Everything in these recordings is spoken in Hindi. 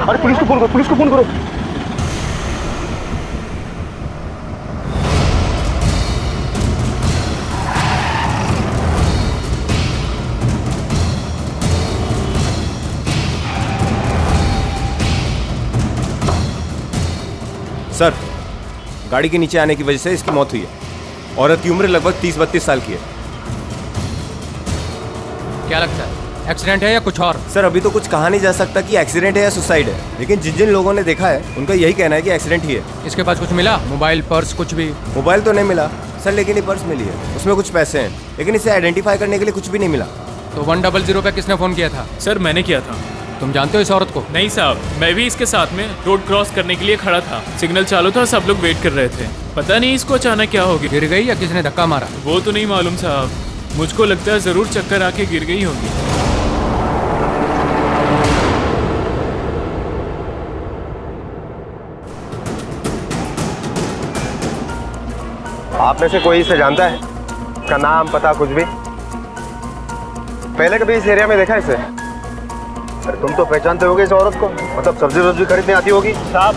अरे पुलिस को फोन करो, पुलिस को फोन करो। सर, गाड़ी के नीचे आने की वजह से इसकी मौत हुई है। औरत की उम्र लगभग 30-32 साल की है। क्या लगता है, एक्सीडेंट है या कुछ और? सर, अभी तो कुछ कहा नहीं जा सकता कि एक्सीडेंट है या सुसाइड है, लेकिन जिन जिन लोगों ने देखा है उनका यही कहना है कि एक्सीडेंट ही है। इसके पास कुछ मिला? मोबाइल, पर्स, कुछ भी? मोबाइल तो नहीं मिला सर, लेकिन ये पर्स मिली है, उसमें कुछ पैसे हैं, लेकिन इसे आइडेंटिफाई करने के लिए कुछ भी नहीं मिला। तो 100 पे किसने फोन किया था? सर मैंने किया था। तुम जानते हो इस औरत को? नहीं साहब, मैं भी इसके साथ में रोड क्रॉस करने के लिए खड़ा था। सिग्नल चालू था, सब लोग वेट कर रहे थे। पता नहीं इसको अचानक क्या हो गया। गिर गई या किसने धक्का मारा? वो तो नहीं मालूम साहब, मुझको लगता है जरूर चक्कर आके गिर गई होगी। आप में से कोई इसे जानता है? इसका नाम, पता, कुछ भी? पहले कभी इस एरिया में देखा इसे? अरे तुम तो पहचानते होगे इस औरत को, मतलब सब्जी वब्जी खरीदने आती होगी। साहब,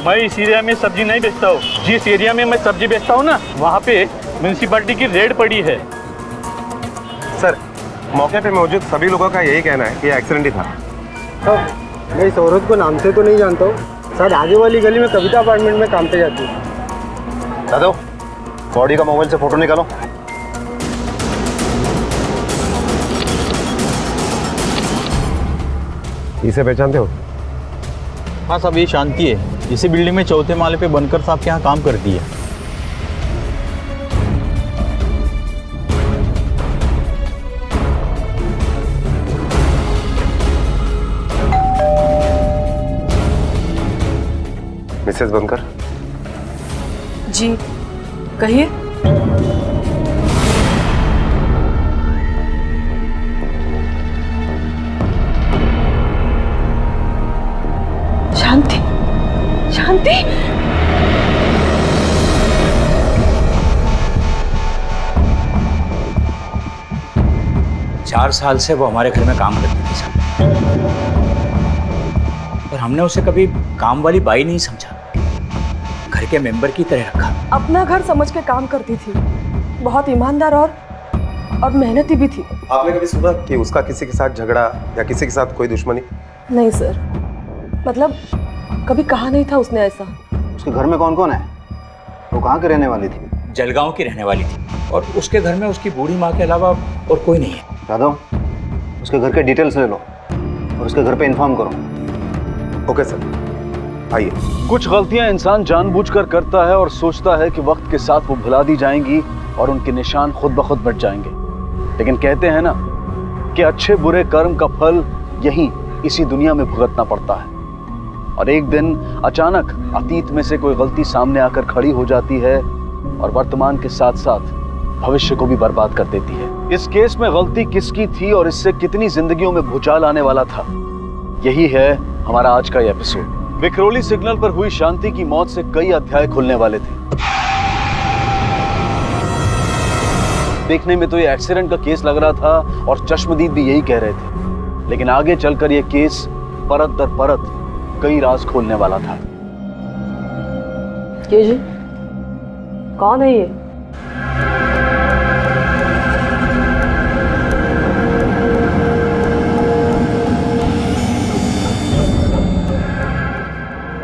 मैं इस एरिया में सब्जी नहीं बेचता हूँ। जिस एरिया में मैं सब्जी बेचता हूँ ना, वहाँ पे म्यूनसिपालिटी की रेड पड़ी है। सर, मौके पे मौजूद सभी लोगों का यही कहना है कि एक्सीडेंट ही था। सर, मैं इस औरत को नाम से तो नहीं जानता हूँ। शायद आगे वाली गली में कविता अपार्टमेंट में काम पे जाती है। दादा, बॉडी का मोबाइल से फोटो निकालो। इसे पहचानते हो? हाँ साहब, ये शांति है। इसी बिल्डिंग में चौथे माले पे बनकर साहब के यहाँ काम करती है। मिसेस बनकर। जी कहिए। शांति, शांति। चार साल से वो हमारे घर में काम करती थी साहब, पर हमने उसे कभी काम वाली बाई नहीं समझा, घर के मेंबर की तरह रखा। अपना घर समझ के काम करती थी, बहुत ईमानदार और मेहनती भी थी। आपने कभी सुना कि उसका किसी के साथ झगड़ा या किसी के साथ कोई दुश्मनी? नहीं सर, मतलब कभी कहा नहीं था उसने ऐसा। उसके घर में कौन कौन है? वो कहाँ की रहने वाली थी? जलगांव की रहने वाली थी, और उसके घर में उसकी बूढ़ी माँ के अलावा और कोई नहीं है। यादव, उसके घर के डिटेल्स ले लो और उसके घर पे इन्फॉर्म करो। ओके सर, आइए। कुछ गलतियां इंसान जानबूझकर करता है और सोचता है कि वक्त के साथ वो भुला दी जाएंगी और उनके निशान खुद ब खुद मिट जाएंगे, लेकिन कहते हैं ना कि अच्छे बुरे कर्म का फल यहीं इसी दुनिया में भुगतना पड़ता है। और एक दिन अचानक अतीत में से कोई गलती सामने आकर खड़ी हो जाती है और वर्तमान के साथ साथ भविष्य को भी बर्बाद कर देती है। इस केस में गलती किसकी थी और इससे कितनी जिंदगियों में भूचाल आने वाला था, यही है हमारा आज का एपिसोड। विक्रोली सिग्नल पर हुई शांति की मौत से कई अध्याय खुलने वाले थे। देखने में तो ये एक्सीडेंट का केस लग रहा था और चश्मदीद भी यही कह रहे थे, लेकिन आगे चलकर यह केस परत दर परत कई राज खोलने वाला था। ये जी कौन है ये?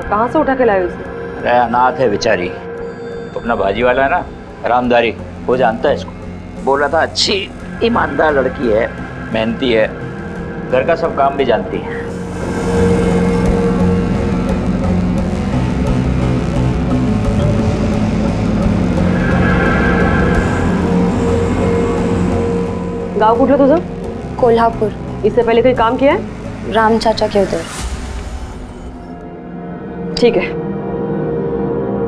कहाँ से उठा के लाए उसे? अरे अनाथ है बेचारी, तो अपना भाजी वाला है ना रामदारी, वो जानता है इसको। बोल रहा था अच्छी ईमानदार लड़की है, मेहनती है, घर का सब काम भी जानती है। गाव कुठलं तुझं? कोल्हापुर। इससे पहले कोई काम किया है? राम चाचा के उधर। ठीक है,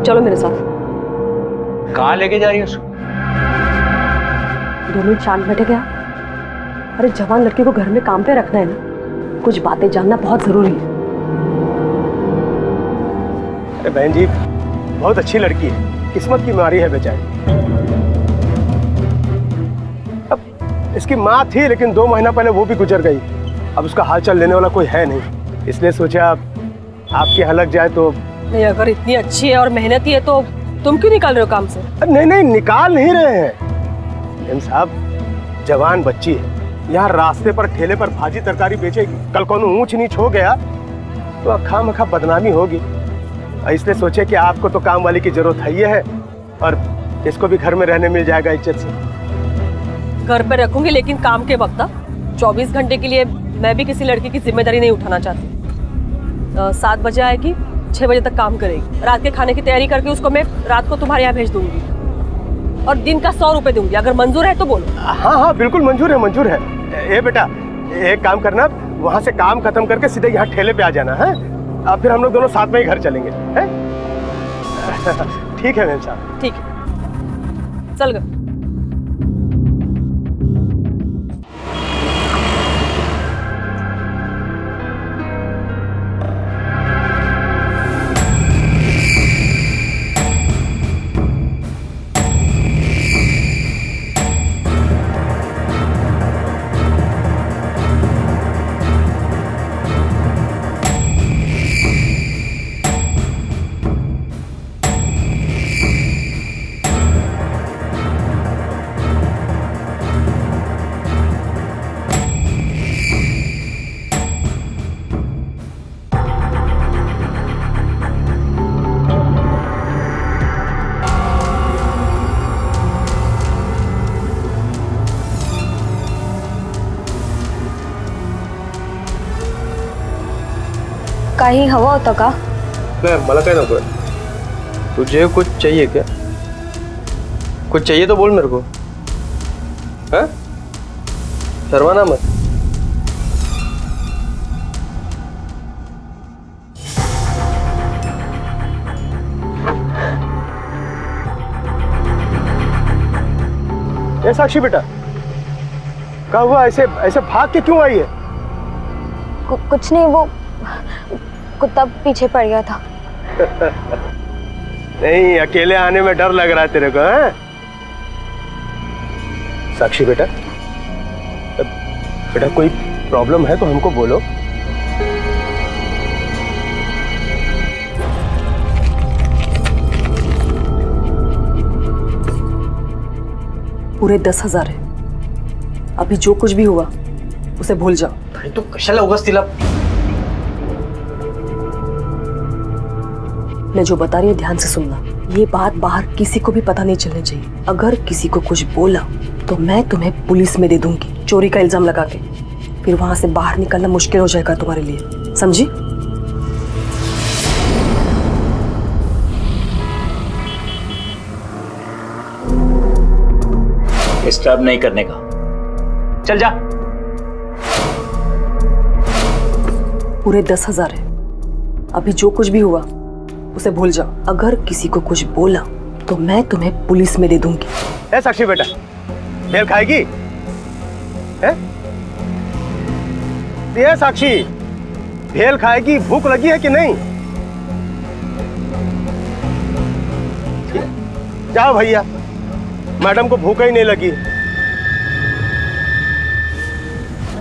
चलो मेरे साथ। कहाँ लेके जा रही है उसको? 2 मिनट शांत बैठे क्या? अरे जवान लड़की को घर में काम पे रखना है ना, कुछ बातें जानना बहुत जरूरी है। अरे बहन जी, बहुत अच्छी लड़की है, किस्मत की मारी है बेचारी। अब इसकी माँ थी, लेकिन 2 महीना पहले वो भी गुजर गई। अब उसका हाल चाल लेने वाला कोई है नहीं। इसलिए सोचा आपकी यहाँ लग जाए तो। नहीं, अगर इतनी अच्छी है और मेहनती है तो तुम क्यों निकाल रहे हो काम से? नहीं नहीं, निकाल नहीं रहे हैं एम साहब, जवान बच्ची है, यहाँ रास्ते पर ठेले पर भाजी तरकारी बेचेगी, कल कोनो ऊंच नीच हो गया तो खामखा बदनामी होगी। इसलिए सोचे कि आपको तो काम वाली की जरूरत है और इसको भी घर में रहने मिल जाएगा इज्जत से। घर पे रखूंगी लेकिन काम के वक्त 24 घंटे के लिए मैं भी किसी लड़की की जिम्मेदारी नहीं उठाना चाहती। 7 बजे आएगी, 6 बजे तक काम करेगी, रात के खाने की तैयारी करके उसको मैं रात को तुम्हारे यहाँ भेज दूंगी और दिन का 100 रुपए दूंगी। अगर मंजूर है तो बोलो। हाँ हाँ बिल्कुल मंजूर है, मंजूर है। ए बेटा, एक काम करना, वहाँ से काम खत्म करके सीधे यहाँ ठेले पे आ जाना है, अब फिर हम लोग दोनों साथ में ही घर चलेंगे, हैं? ठीक है मैम साहब। ठीक है, चल गए। काही हवं होतं का? नाही, मला काय नको। तुझे कुछ चाहिए क्या? कुछ चाहिए तो बोल मेरे को, हाँ? शर्माना मत। ए साक्षी बेटा, क्या हुआ? ऐसे ऐसे भाग के क्यों आई है? कुछ नहीं, वो कुत्ता पीछे पड़ गया था। नहीं, अकेले आने में डर लग रहा है तेरे को, हैं? साक्षी बेटा, बेटा कोई प्रॉब्लम है तो हमको बोलो। पूरे 10,000 है। अभी जो कुछ भी हुआ उसे भूल जाओ। अरे तू कशाला उगाच तिला? मैं जो बता रही हूँ ध्यान से सुनना। ये बात बाहर किसी को भी पता नहीं चलनी चाहिए। अगर किसी को कुछ बोला तो मैं तुम्हें पुलिस में दे दूंगी, चोरी का इल्जाम लगा के। फिर वहां से बाहर निकलना मुश्किल हो जाएगा तुम्हारे लिए, समझी? डिस्टर्ब नहीं करने का, चल जा। पूरे 10,000 है। अभी जो कुछ भी हुआ उसे भूल जाओ। अगर किसी को कुछ बोला तो मैं तुम्हें पुलिस में दे दूंगी। ए साक्षी बेटा, भेल खाएगी? है? ये साक्षी, भेल खाएगी? भूख लगी है कि नहीं? जाओ भैया, मैडम को भूख ही नहीं लगी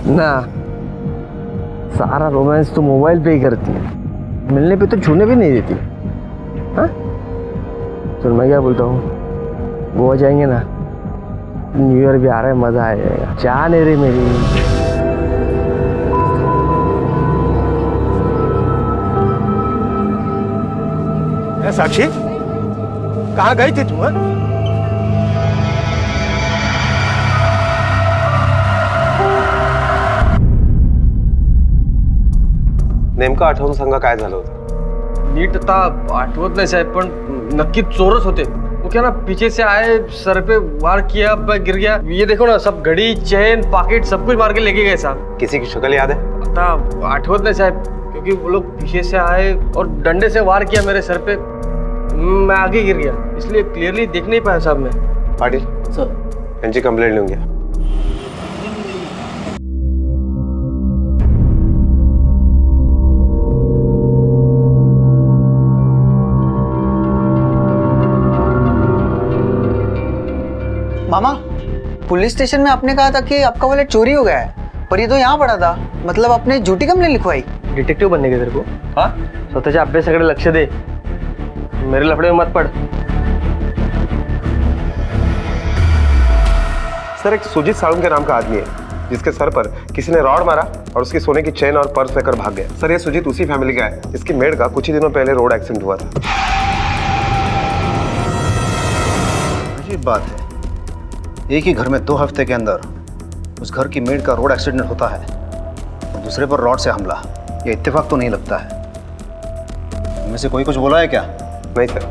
ना। सारा रोमांस तो मोबाइल पे ही करती है, मिलने पे तो छूने भी नहीं देती। हाँ, चल मैं क्या बोलता हूँ, गोवा जाएंगे ना, न्यू ईयर भी आ रहा है, मजा आएगा। जान है रे मेरी। साक्षी, कहाँ गई थी तुम? नेमकं आठवून सांगा काय झालं होतं? नीट आता आठवत नाही साहेब, पण नक्की चोरच होते। वो क्या ना, पीछे से आए, सर पे वार किया, मैं गिर गया। ये देखो ना, सब घड़ी, चेन, पॉकेट सब कुछ मार के लेके गए साहब। किसी की शक्ल याद है? आता आठवत नहीं साहब, क्योंकि वो लोग पीछे से आए और डंडे से वार किया मेरे सर पे, मैं आगे गिर गया, इसलिए क्लियरली देख नहीं पाया साहब मैं। पाटिल सर, यांची कंप्लेंट लिहून घ्या। मामा, पुलिस स्टेशन में आपने कहा था कि आपका वॉलेट चोरी हो गया है, पर ये तो यहाँ पड़ा था। मतलब आपने झूठी कंप्लेंट लिखवाई? डिटेक्टिव्ह बनने का तेरे को हाँ स्वतःच्या अभ्यासाकडे लक्ष दे, मेरे लफड़े में मत पड़. सर एक सुजीत साळुंके नाम का आदमी है जिसके सर पर किसी ने रॉड मारा और उसकी सोने की चेन और पर्स लेकर भाग गया. सर ये सुजीत उसी फैमिली का है. इसकी मेड का कुछ ही दिनों पहले रोड एक्सीडेंट हुआ था. अजीब बात है, एक ही घर में 2 हफ्ते के अंदर उस घर की मेड का रोड एक्सीडेंट होता है और दूसरे पर रॉड से हमला. ये इत्तेफाक तो नहीं लगता है. इनमें से कोई कुछ बोला है क्या? नहीं सर,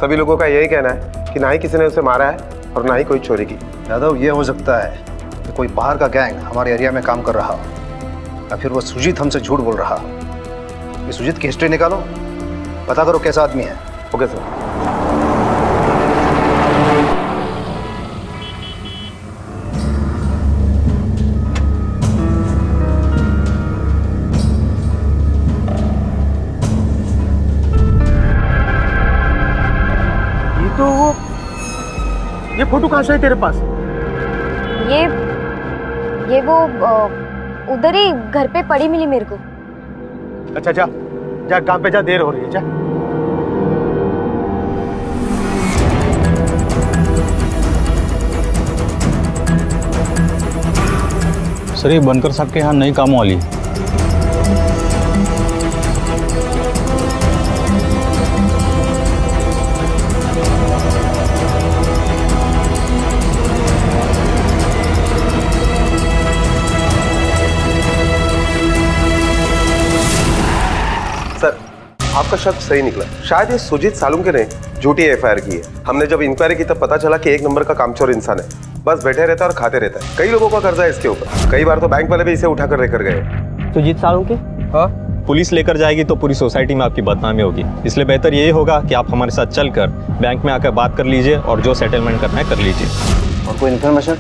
सभी लोगों का यही कहना है कि ना ही किसी ने उसे मारा है और ना ही कोई चोरी की. यादव, ये हो सकता है कि कोई बाहर का गैंग हमारे एरिया में काम कर रहा हो, या फिर वो सुजीत हमसे झूठ बोल रहा हो. ये सुजीत की हिस्ट्री निकालो, पता करो कैसा आदमी है. Okay sir. ये फोटो कहाँ से है तेरे पास? ये वो उधर ही घर पे पड़ी मिली मेरे को. अच्छा जा जा, काम पे जा, देर हो रही है. जा. सर ये बनकर साहब के यहाँ नई काम वाली है. सर आपका शक सही निकला. शायद ये सुजीत साळुंके ने झूठी एफआईआर की है. हमने जब इंक्वायरी की तब पता चला कि एक नंबर का कामचोर इंसान है. बस बैठे रहता है और खाते रहता है. कई लोगों का कर्जा है इसके ऊपर. कई बार तो बैंक वाले भी इसे उठाकर लेकर गए. सुजीत साळुंके? हाँ. पुलिस लेकर जाएगी तो पूरी सोसाइटी में आपकी बदनामी होगी. इसलिए बेहतर यही होगा कि आप हमारे साथ चलकर बैंक में आकर बात कर लीजिए और जो सेटलमेंट करना है कर लीजिए. और कोई इन्फॉर्मेशन?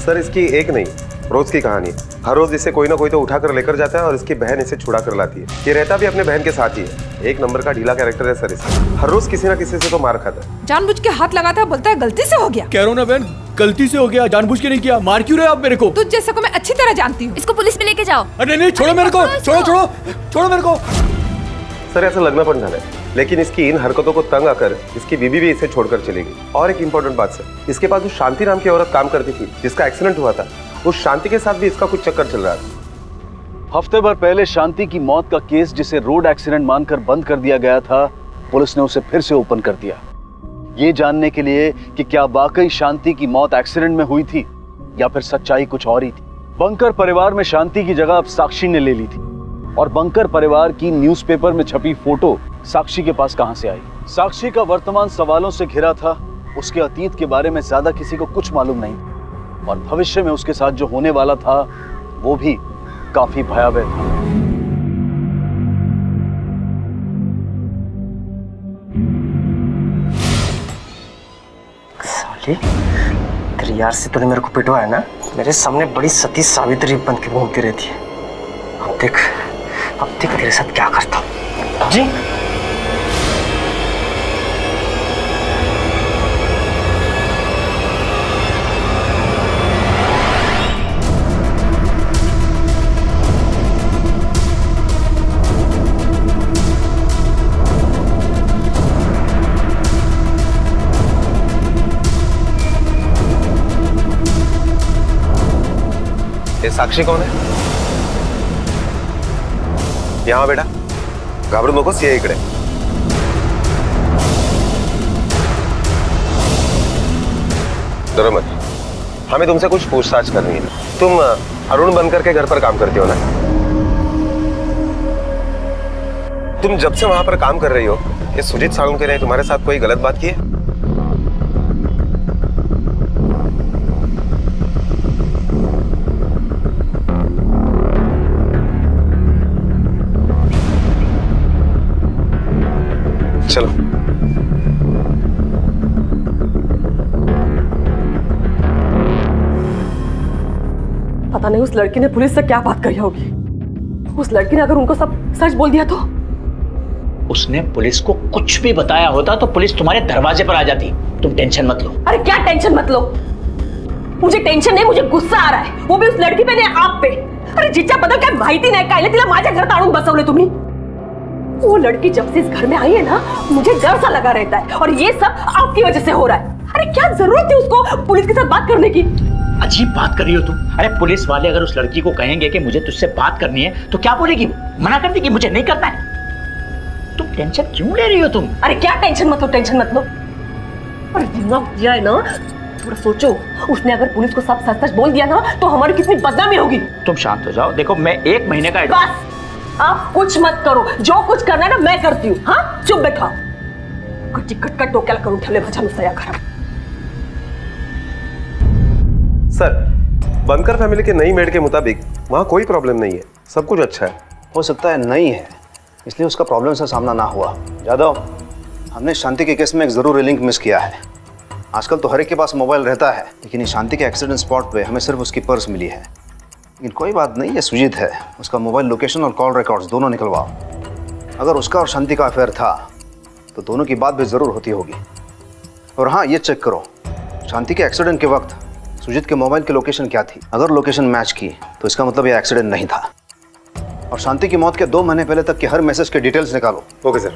सर इसकी एक नहीं, रोज की कहानी है. हर रोज इसे कोई ना कोई तो उठाकर लेकर जाता है और इसकी बहन इसे छुड़ा कर लाती है. ये रहता भी अपने बहन के साथ ही है. एक नंबर का ढीला कैरेक्टर है सर इसका. हर रोज किसी ना किसी से तो मार खाता है. जानबूझ के हाथ लगाता है, बोलता है गलती से हो गया. कह रहा हूँ ना बहन, गलती से हो गया, जानबूझ के नहीं किया. मार क्यों रहे आप मेरे को? तुझ जैसे को मैं अच्छी तरह जानती हूँ. इसको पुलिस में लेके जाओ. अरे नहीं, छोड़ो मेरे को, छोड़ो छोड़ो छोड़ो मेरे को. सर ऐसा लग्न पण झालंय, लेकिन इसकी इन हरकतों को तंग आकर इसकी बीवी भी इसे छोड़कर चली गई. और एक इंपॉर्टेंट बात सर, इसके पास जो शांति नाम की औरत काम करती थी जिसका एक्सीडेंट हुआ था, उस शांति के साथ भी इसका कुछ चक्कर चल रहा था. हफ्ते भर पहले शांति की मौत का केस, जिसे रोड एक्सीडेंट मानकर बंद कर दिया गया था, पुलिस ने उसे फिर से ओपन कर दिया. ये जानने के लिए कि क्या वाकई शांति की मौत एक्सीडेंट में हुई थी या फिर सच्चाई कुछ और ही थी. बंकर परिवार में शांति की जगह अब साक्षी ने ले ली थी. और बंकर परिवार की न्यूज़पेपर में छपी फोटो साक्षी के पास कहां से आई? साक्षी का वर्तमान सवालों से घिरा था. उसके अतीत के बारे में ज्यादा किसी को कुछ मालूम नहीं, और भविष्य में उसके साथ जो होने वाला था वो भी काफी भयावह था. साले, तेरे यार से तूने मेरे को पिटवाया ना. मेरे सामने बड़ी सती सावित्री बन के घूमती रहती है. अब देख तेरे साथ क्या करता हूँ. जी ये साक्षी कौन है? यहाँ बेटा, घाबरू नकोस, ये इकडे. डरो मत, हमें तुमसे कुछ पूछताछ करनी है. तुम अरुण बनकर के घर पर काम करती हो ना? तुम जब से वहां पर काम कर रही हो, ये सुजीत साळुंके ने तुम्हारे साथ कोई गलत बात की है? चलो. पता नहीं उस लड़की ने पुलिस से क्या बात कही होगी. उस लड़की ने अगर उनको सब सच बोल दिया तो? उसने पुलिस को कुछ भी बताया होता तो पुलिस तुम्हारे दरवाजे पर आ जाती. तुम टेंशन मत लो. अरे क्या टेंशन मत लो? मुझे टेंशन नहीं, मुझे गुस्सा आ रहा है, वो भी उस लड़की पे नहीं आप पे। अरे जिच्या बद्दल काय माहिती नाही, काय तिला माझ्या घरात आणून बसवले तुम्ही। वो लड़की जब से इस घर में आई है ना, मुझे डर सा लगा रहता है, और ये सब आपकी वजह से हो रहा है। अरे क्या जरूरत थी उसको पुलिस के साथ बात करने की? अजीब बात कर रही हो तुम। अरे पुलिस वाले अगर उस लड़की को कहेंगे कि मुझे तुझसे बात करनी है तो क्या बोलेगी? मना कर देगी, मुझे नहीं करना है। तुम टेंशन क्यों ले रही हो तुम? अरे क्या टेंशन मत लो, टेंशन मत लो। अरे दिमाग दिया है ना, थोड़ा सोचो, उसने अगर पुलिस को सब सच सच बोल दिया ना तो हमारी कितनी बदनामी होगी। तुम शांत हो जाओ, देखो मैं 1 महीने का बस आप कुछ मत करो, जो कुछ करना है ना मैं करती हूँ। हाँ चुप बैठा, कटी कटकट डोक्याला करून ठेवले माझ्या नुसतं या घरात। सर, बनकर फैमिली के नई मेड के मुताबिक वहाँ कोई प्रॉब्लम नहीं है, सब कुछ अच्छा है। हो सकता है नहीं है, इसलिए उसका प्रॉब्लम से सामना ना हुआ। यादव, हमने शांति के केस में एक ज़रूरी लिंक मिस किया है। आजकल तो हर एक के पास मोबाइल रहता है, लेकिन शांति के एक्सीडेंट स्पॉट पे हमें सिर्फ उसकी पर्स मिली है। लेकिन कोई बात नहीं, ये सुजीत है, उसका मोबाइल लोकेशन और कॉल रिकॉर्ड्स दोनों निकलवाओ। अगर उसका और शांति का अफेयर था तो दोनों की बात भी ज़रूर होती होगी। और हाँ, ये चेक करो, शांति के एक्सीडेंट के वक्त सुजीत के मोबाइल की लोकेशन क्या थी। अगर लोकेशन मैच की तो इसका मतलब ये एक्सीडेंट नहीं था। और शांति की मौत के 2 महीने पहले तक के हर मैसेज के डिटेल्स निकालो। Okay sir.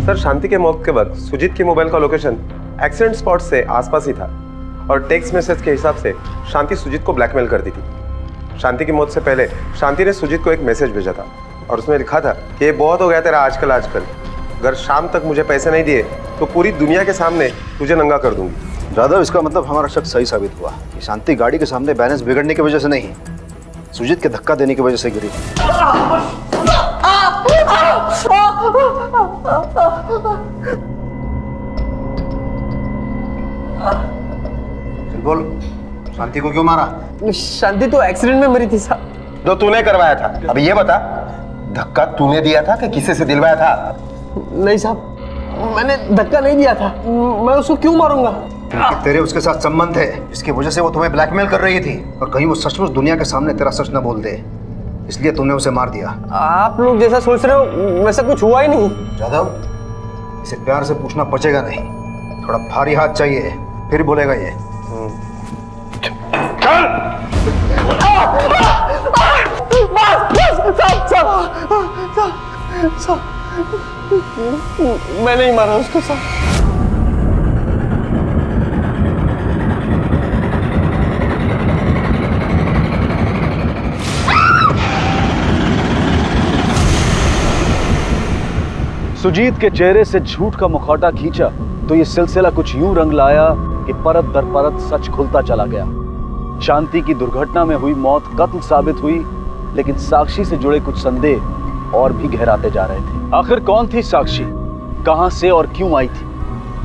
सर, शांति के मौत के वक्त सुजीत के मोबाइल का लोकेशन एक्सीडेंट स्पॉट से आसपास ही था, और टेक्स्ट मैसेज के हिसाब से शांति सुजीत को ब्लैकमेल करती थी। शांति की मौत से पहले शांति ने सुजीत को एक मैसेज भेजा था, और उसमें लिखा था कि ये बहुत हो गया तेरा आजकल, अगर शाम तक मुझे पैसे नहीं दिए तो पूरी दुनिया के सामने तुझे नंगा कर दूंगी। जादव, इसका मतलब हमारा शक सही साबित हुआ कि शांति गाड़ी के सामने बैलेंस बिगड़ने की वजह से नहीं, सुजीत के धक्का देने की वजह से गिरी। बोल, शांति को क्यों मारा? शांति तो एक्सीडेंट में मरी थी साहब। जो तूने करवाया था, अभी ये बता, धक्का तूने दिया था कि किसी से दिलवाया था? नहीं साहब, मैंने धक्का नहीं दिया था, मैं उसको क्यों मारूंगा? क्योंकि तेरे उसके साथ संबंध है, इसकी वजह से वो तुम्हें ब्लैकमेल कर रही थी, और कहीं वो सचमुच दुनिया के सामने तेरा सच न बोल दे, इसलिए तूने उसे मार दिया। आप लोग जैसा सोच रहे हो वैसा कुछ हुआ ही नहीं। जादव, इसे प्यार से पूछना पचेगा नहीं, थोड़ा भारी हाथ चाहिए, फिर बोलेगा ये। मैं नहीं मारा उसको साहब। सुजीत के चेहरे से झूठ का मुखौटा खींचा तो ये सिलसिला कुछ यूं रंग लाया कि परत दर परत सच खुलता चला गया। शांति की दुर्घटना में हुई मौत कत्ल साबित हुई, लेकिन साक्षी से जुड़े कुछ संदेह और भी गहराते जा रहे थे। आखिर कौन थी साक्षी, कहां से और क्यों आई थी?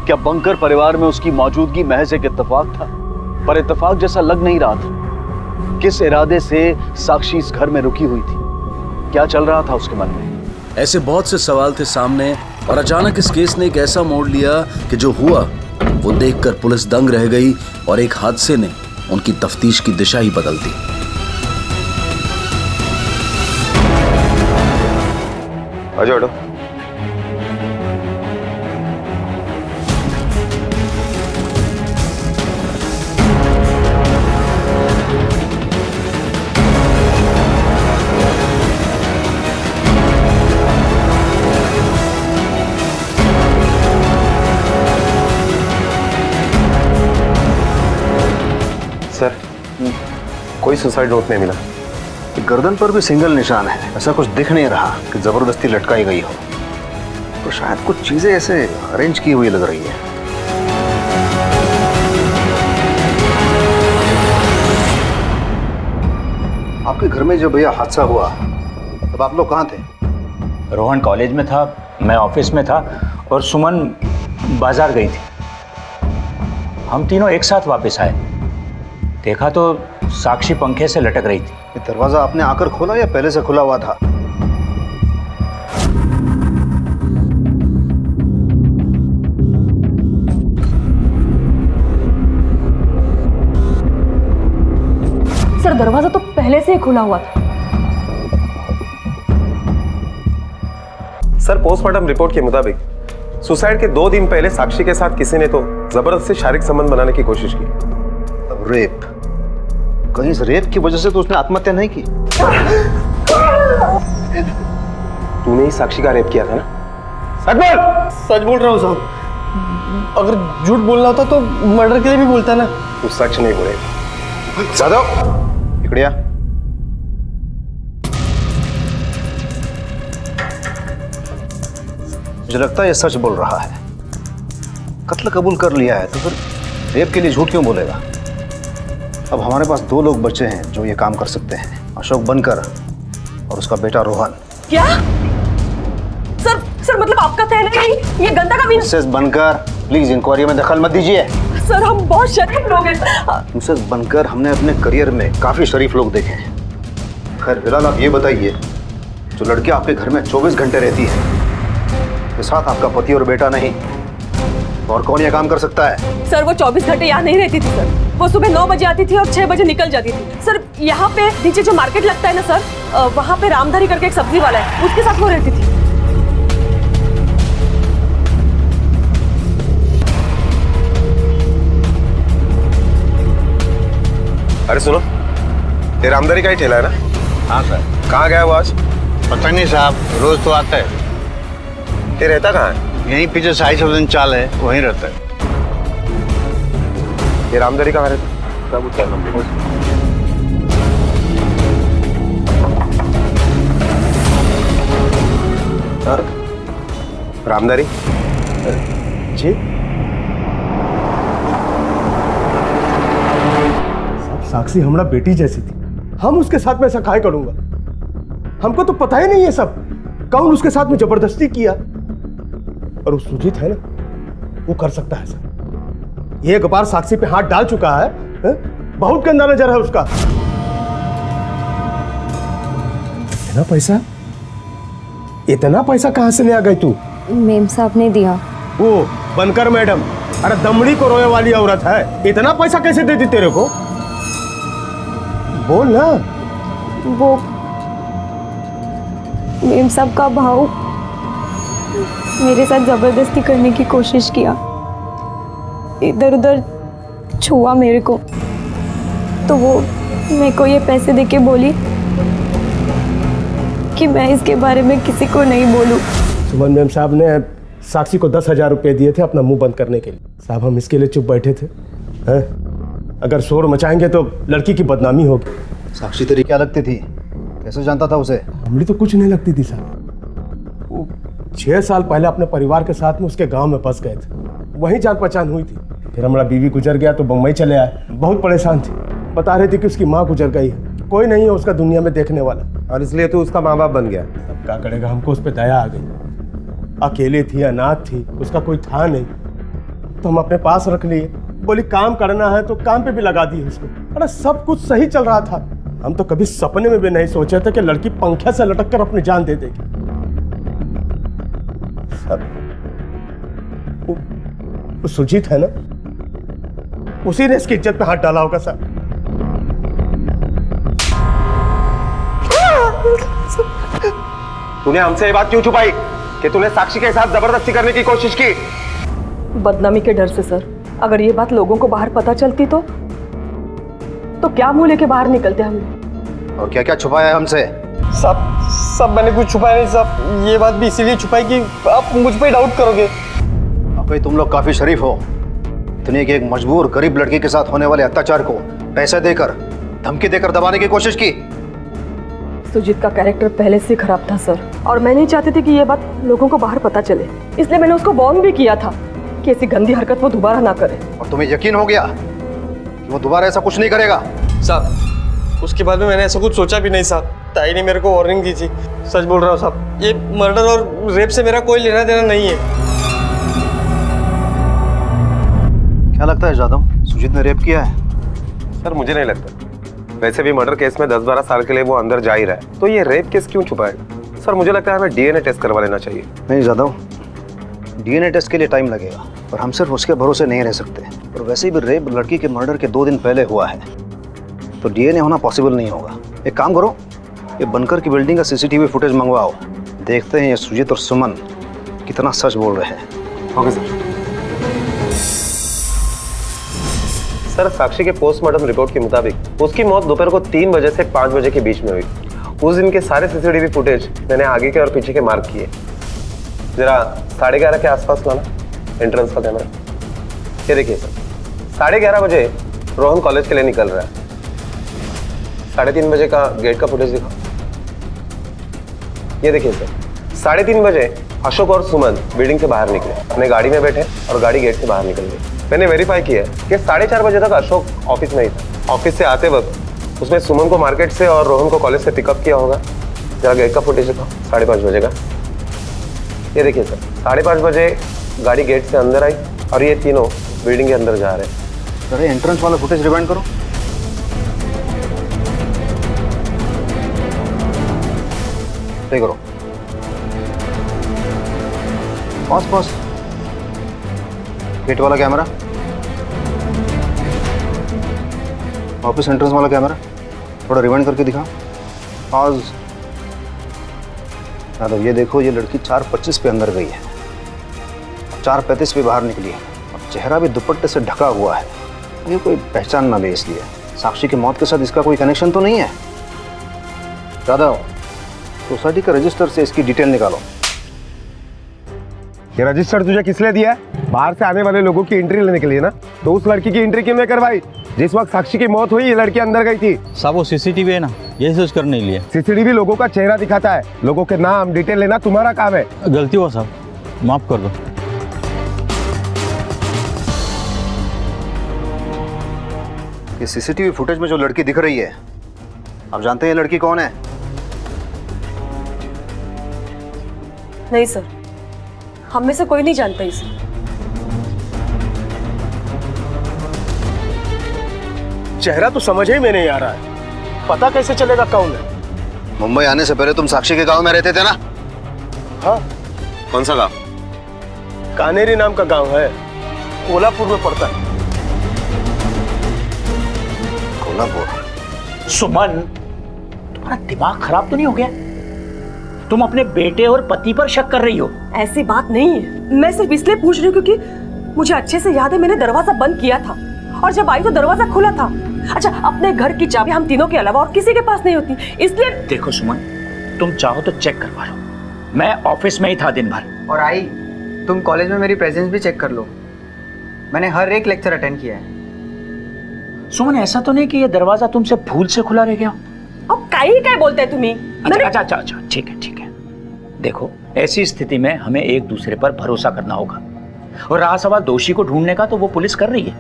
क्या बंकर परिवार में उसकी मौजूदगी महज एक इत्तेफाक था? पर इत्तेफाक जैसा लग नहीं रहा था। किस इरादे से साक्षी इस घर में रुकी हुई थी? क्या चल रहा था उसके मन में? ऐसे बहुत से सवाल थे सामने, और अचानक इस केस ने एक ऐसा मोड़ लिया कि जो हुआ वो देखकर पुलिस दंग रह गई, और एक हादसे ने उनकी तफ्तीश की दिशा ही बदल दी। अजय हटो। सर, कोई सुसाइड नोट नहीं मिला। गर्दन पर भी सिंगल निशान है, ऐसा कुछ दिख नहीं रहा कि जबरदस्ती लटकाई गई हो। तो शायद कुछ चीजें ऐसे अरेंज की हुई लग रही है। आपके घर में जब भैया हादसा हुआ तब आप लोग कहाँ थे? रोहन कॉलेज में था, मैं ऑफिस में था, और सुमन बाजार गई थी। हम तीनों एक साथ वापस आए, देखा तो साक्षी पंखे से लटक रही थी। ये दरवाजा आपने आकर खोला या पहले से खुला हुआ था? ऐसे ही खुला हुआ था। सर, पोस्टमार्टम रिपोर्ट के मुताबिक सुसाइड के 2 दिन पहले साक्षी के साथ किसी ने तो जबरदस्ती शारीरिक संबंध बनाने की कोशिश की। अब रेप, कहीं इस रेप की वजह से तो उसने आत्महत्या नहीं की? तूने ही साक्षी का रेप किया था ना? सच बोल। सच बोल रहा हूँ साहब। अगर झूठ बोलना होता तो मर्डर के लिए भी बोलता ना। तू सच नहीं बोलेगा। जादव, इकड़े आ। मुझे लगता है ये सच बोल रहा है। कत्ल कबूल कर लिया है तो फिर रेप के लिए झूठ क्यों बोलेगा? अब हमारे पास 2 लोग बचे हैं जो ये काम कर सकते हैं, अशोक बनकर और उसका बेटा रोहन। क्या? सर मतलब आपका कहना है कि ये गंदा का मिसेस बनकर, प्लीज इंक्वायरी में दखल मत दीजिए। सर हम बहुत शरीफ लोग हैं। मिसेस बनकर, हमने अपने करियर में काफी शरीफ लोग देखे हैं। खैर फिलहाल आप ये बताइए, जो लड़की आपके घर में 24 घंटे रहती है, के साथ आपका पति और बेटा नहीं, और कौन ये काम कर सकता है? सर वो 24 घंटे यहाँ नहीं रहती थी सर। वो सुबह 9 बजे आती थी और 6 बजे निकल जाती थी। सर यहाँ पे नीचे जो मार्केट लगता है ना सर, वहाँ पे रामधारी करके एक सब्जी वाला है, उसके साथ वो रहती थी। अरे सुनो, ये रामधारी का ही ठेला है ना? हाँ सर। कहाँ गया वो आज? पता नहीं साहब, रोज तो आता है। ये रहता कहाँ है? यहीं पीछे 250 चाल है, वहीं रहता है। ये रामधारी कहाँ रहता है? सब उसका नंबर। रामधारी जी साक्षी हमारा बेटी जैसी थी, हम उसके साथ में ऐसा काय करूंगा? हमको तो पता ही नहीं है सब कौन उसके साथ में जबरदस्ती किया। और वो सुजीत है ना, वो कर सकता है सर। एक बार साक्षी पे हाथ डाल चुका है, बहुत गंदा नजर है उसका। इतना पैसा कहां से ले आ गई तू? मेम साहब ने दिया। वो बनकर मैडम, अरे दमड़ी को रोए वाली औरत है, इतना पैसा कैसे दे दी तेरे को? बोल ना। वो मेम साहब का भाऊ मेरे साथ जबरदस्ती करने की कोशिश किया, इधर उधर छुआ मेरे को, तो वो मेरे को ये पैसे देके बोली कि मैं इसके बारे में किसी को नहीं बोलूं। सुमन मैम साहब ने साक्षी को 10,000 रुपए दिए थे अपना मुंह बंद करने के लिए। साहब हम इसके लिए चुप बैठे थे, हैं? अगर शोर मचाएंगे तो लड़की की बदनामी होगी। साक्षी तेरी क्या लगती थी? कैसे जानता था उसे? हमली तो कुछ नहीं लगती थी साहब। वो 6 साल पहले अपने परिवार के साथ में उसके गांव में बस गए थे, वहीं जान पहचान हुई थी। फिर हमारा बीवी गुजर गया तो बम्बई चले आए, बहुत परेशान थी। बता रही थी कि उसकी माँ गुजर गई है, कोई नहीं है उसका दुनिया में देखने वाला, और इसलिए तो उसका माँ बाप बन गया। अब क्या करेगा, हमको उस पर दया आ गई। अकेली थी, अनाथ थी, उसका कोई था नहीं, तो हम अपने पास रख लिए। बोली काम करना है तो काम पे भी लगा दी उसको। अरे सब कुछ सही चल रहा था। हम तो कभी सपने में भी नहीं सोचे थे कि लड़की पंखे से लटक कर अपनी जान दे देगी। वो सुजीत है ना, उसी ने इसकी इज्जत पे हाथ डाला होगा सर। तूने हमसे ये बात क्यों छुपाई कि तूने साक्षी के साथ जबरदस्ती करने की कोशिश की? बदनामी के डर से सर। अगर ये बात लोगों को बाहर पता चलती तो क्या मुंह लेके बाहर निकलते हम। और क्या क्या छुपाया है हमसे? सब मैंने कुछ छुपाया नहीं साहब। ये बात भी इसीलिए छुपाई कि आप मुझ पे डाउट करोगे। अबे तुम लोग काफी शरीफ हो। इतने कि एक मजबूर गरीब लड़की के साथ होने वाले अत्याचार को पैसे देकर, धमकी देकर दबाने की कोशिश की। सुजीत का कैरेक्टर पहले से खराब था सर, और मैं नहीं चाहती थी कि ये बात लोगों को बाहर पता चले, इसलिए मैंने उसको वार्न भी किया था कि ऐसी गंदी हरकत वो दोबारा ना करे। और तुम्हें यकीन हो गया कि वो दोबारा ऐसा कुछ नहीं करेगा? साहब उसके बाद में मैंने ऐसा कुछ सोचा भी नहीं साहब। ताई ने मेरे को वार्निंग दी थी। सच बोल रहा हूँ साहब, ये मर्डर और रेप से मेरा कोई लेना देना नहीं है। क्या लगता है जादव, सुजीत ने रेप किया है? सर मुझे नहीं लगता। वैसे भी मर्डर केस में 10-12 साल के लिए वो अंदर जा ही रहा है, तो ये रेप केस क्यों छुपाएगा? सर मुझे लगता है हमें डीएनए टेस्ट करवा लेना चाहिए। नहीं जादव, डीएनए टेस्ट के लिए टाइम लगेगा, और हम सिर्फ उसके भरोसे नहीं रह सकते। और वैसे भी रेप लड़की के मर्डर के 2 दिन पहले हुआ है, तो डीएनए होना पॉसिबल नहीं होगा। एक काम करो, ये बनकर की बिल्डिंग का सीसीटीवी फुटेज मंगवाओ। देखते हैं ये सुजीत और सुमन कितना सच बोल रहे हैं। Okay sir. सर, साक्षी के पोस्टमार्टम रिपोर्ट के मुताबिक उसकी मौत दोपहर को 3 बजे से 5 बजे के बीच में हुई। उस दिन के सारे सीसीटीवी फुटेज मैंने आगे के और पीछे के मार्क किए। जरा 11:30 के आसपास लाना एंट्रेंस का कैमरा। ये देखिए सर, 11:30 बजे रोहन कॉलेज के लिए निकल रहा है। 3:30 बजे का गेट का फुटेज दिखाओ। ये देखिए सर, 3:30 बजे अशोक और सुमन बिल्डिंग से बाहर निकले, अपने गाड़ी में बैठे और गाड़ी गेट से बाहर निकल गई। मैंने वेरीफाई किया कि 4:30 बजे तक अशोक ऑफिस में ही था। ऑफिस से आते वक्त उसने सुमन को मार्केट से और रोहन को कॉलेज से पिकअप किया होगा। जरा गेट का फुटेज दिखाओ 5:30 बजे का। ये देखिए सर, 5:30 बजे गाड़ी गेट से अंदर आई और ये तीनों बिल्डिंग के अंदर जा रहे हैं। अरे एंट्रेंस वाला फुटेज रिवाइंड करो। प्ले करो। पॉज। गेट वाला कैमरा, ऑफिस एंट्रेंस वाला कैमरा थोड़ा रिवाइंड करके दिखा। पॉज। यादव, ये देखो, ये लड़की 4:25 पे अंदर गई है, 4:35 पे बाहर निकली है और चेहरा भी दुपट्टे से ढका हुआ है। ये कोई पहचान ना ले, इसलिए साक्षी की मौत के साथ इसका कोई कनेक्शन तो नहीं है। यादव, सोसाइटी के रजिस्टर से इसकी डिटेल निकालो। ये रजिस्टर तुझे किस लिए दिया है? बाहर से आने वाले लोगों की एंट्री लेने के लिए ना? तो उस लड़की की एंट्री क्यों नहीं करवाई? जिस वक्त साक्षी की मौत हुई ये लड़की अंदर गई थी। साहब वो सीसीटीवी है ना, यही सर्च करने के लिए। सीसीटीवी लोगों का चेहरा दिखाता है, लोगों के नाम डिटेल लेना तुम्हारा काम है। गलती हुआ साहब, माफ कर दो। ये सीसीटीवी फुटेज में जो लड़की दिख रही है, आप जानते हैं ये लड़की कौन है? नहीं सर, हम में से कोई नहीं जानता इसे। चेहरा तो समझ ही में नहीं आ रहा है, पता कैसे चलेगा कौन है? मुंबई आने से पहले तुम साक्षी के गांव में रहते थे ना? हाँ। कौन सा गाँव? कानेरी नाम का गांव है, कोल्हापुर में पड़ता है। कोल्हापुर? सुमन, तुम्हारा दिमाग खराब तो नहीं हो गया? तुम अपने बेटे और पति पर शक कर रही हो? ऐसी बात नहीं है, मैं सिर्फ इसलिए पूछ रही हूँ क्योंकि मुझे अच्छे से याद है मैंने दरवाजा बंद किया था और जब आई तो दरवाजा खुला था। अच्छा, अपने घर की चाबी हम तीनों के अलावा और किसी के पास नहीं होती, इसलिए। देखो सुमन, तुम चाहो तो चेक करवा लो, मैं ऑफिस में ही था दिन भर। और आई, तुम कॉलेज में मेरी प्रेजेंस भी चेक कर लो, मैंने हर एक लेक्चर अटेंड किया है। सुमन, ऐसा तो नहीं कि ये दरवाजा तुमसे भूल से खुला रह गया? अब काई क्या बोलते हैं तुम्ही? अच्छा, ठीक है। देखो, ऐसी स्थिति में हमें एक दूसरे पर भरोसा करना होगा। और रहा सवाल दोषी को ढूंढने का, तो वो पुलिस कर रही है,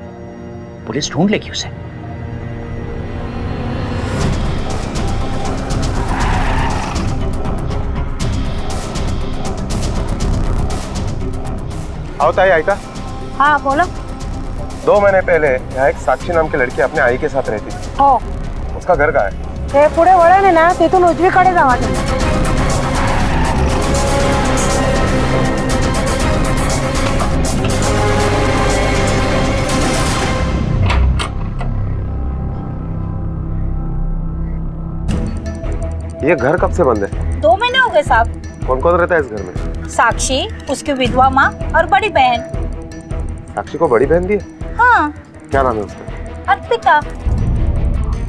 पुलिस ढूंढ लेगी उसे। आओ ताई, आयता। हाँ बोलो। 2 महीने पहले यहाँ एक साक्षी नाम की लड़की अपने आई के साथ रहती थी। हो, उसका घर कहाँ है? ते पुढे वळण ना, तिथून उजवीकडे जावा। ये घर कब से बंद है? 2 महीने हो गए साहब। कौन कौन रहता है इस घर में? साक्षी, उसकी विधवा माँ और बड़ी बहन। साक्षी को बड़ी बहन भी है? हाँ। क्या नाम है उसका? अर्पिता।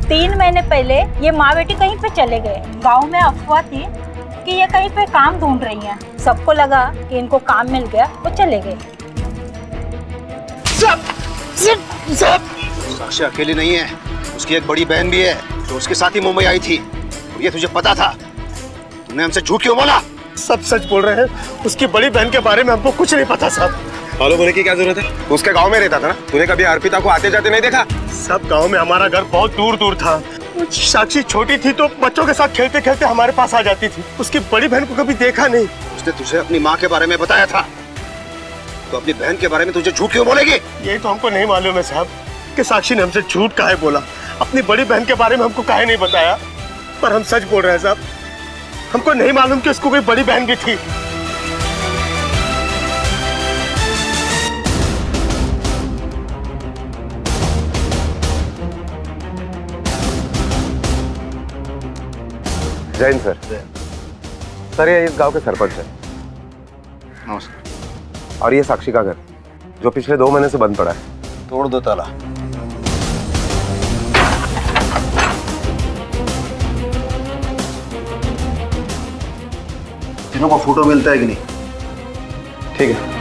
3 महीने पहले ये माँ बेटी कहीं पे चले गए। गांव में अफवाह थी कि ये कहीं पे काम ढूंढ रही हैं। सबको लगा कि इनको काम मिल गया, वो चले गए। साक्षी अकेली नहीं है, उसकी एक बड़ी बहन भी है जो उसके साथ ही मुंबई आई थी। और ये तुझे पता था? तुमने हमसे झूठ क्यों बोला? सब सच बोल रहे हैं, उसकी बड़ी बहन के बारे में हमको कुछ नहीं पता साहब। मालूम होने की क्या जरूरत है? उसके गांव में रहता था ना, तूने कभी अर्पिता को आते जाते नहीं देखा? सब गांव में हमारा घर बहुत दूर दूर था। साक्षी छोटी थी तो बच्चों के साथ खेलते खेलते हमारे पास आ जाती थी। उसकी बड़ी बहन को कभी देखा नहीं। उसने तुझे अपनी माँ के बारे में बताया था, तो अपनी बहन के बारे में तुझे झूठ क्यों बोलेगी? यही तो हमको नहीं मालूम है साहब कि साक्षी ने हमसे झूठ काहे बोला, अपनी बड़ी बहन के बारे में हमको काहे नहीं बताया। पर हम सच बोल रहे हैं साहब, हमको नहीं मालूम कि उसको कोई बड़ी बहन भी थी। जैन सर। सर ये इस गांव के सरपंच है। नमस्कार। और ये साक्षी का घर जो पिछले 2 महीने से बंद पड़ा है। तोड़ दो ताला। तीनों को फोटो मिलता है कि नहीं? ठीक है।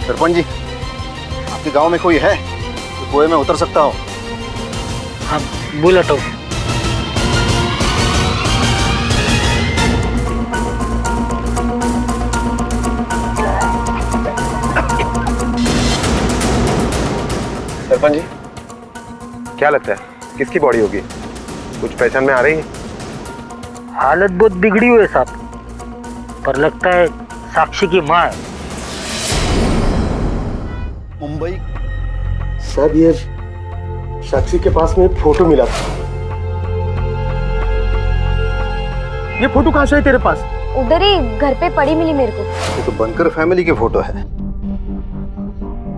सरपंच जी, आपके गांव में कोई है तो कुएं में उतर सकता हो? हाँ, बुलेट हो। सरपंच जी, क्या लगता है किसकी बॉडी होगी? कुछ पहचान में आ रही है? हालत बहुत बिगड़ी हुई है साहब, पर लगता है साक्षी की माँ है। मुंबई साहब, ये साक्षी के पास में एक फोटो मिला था। ये फोटो कहाँ से है तेरे पास? उधर ही घर पे पड़ी मिली मेरे को। ये तो बनकर फैमिली की फोटो है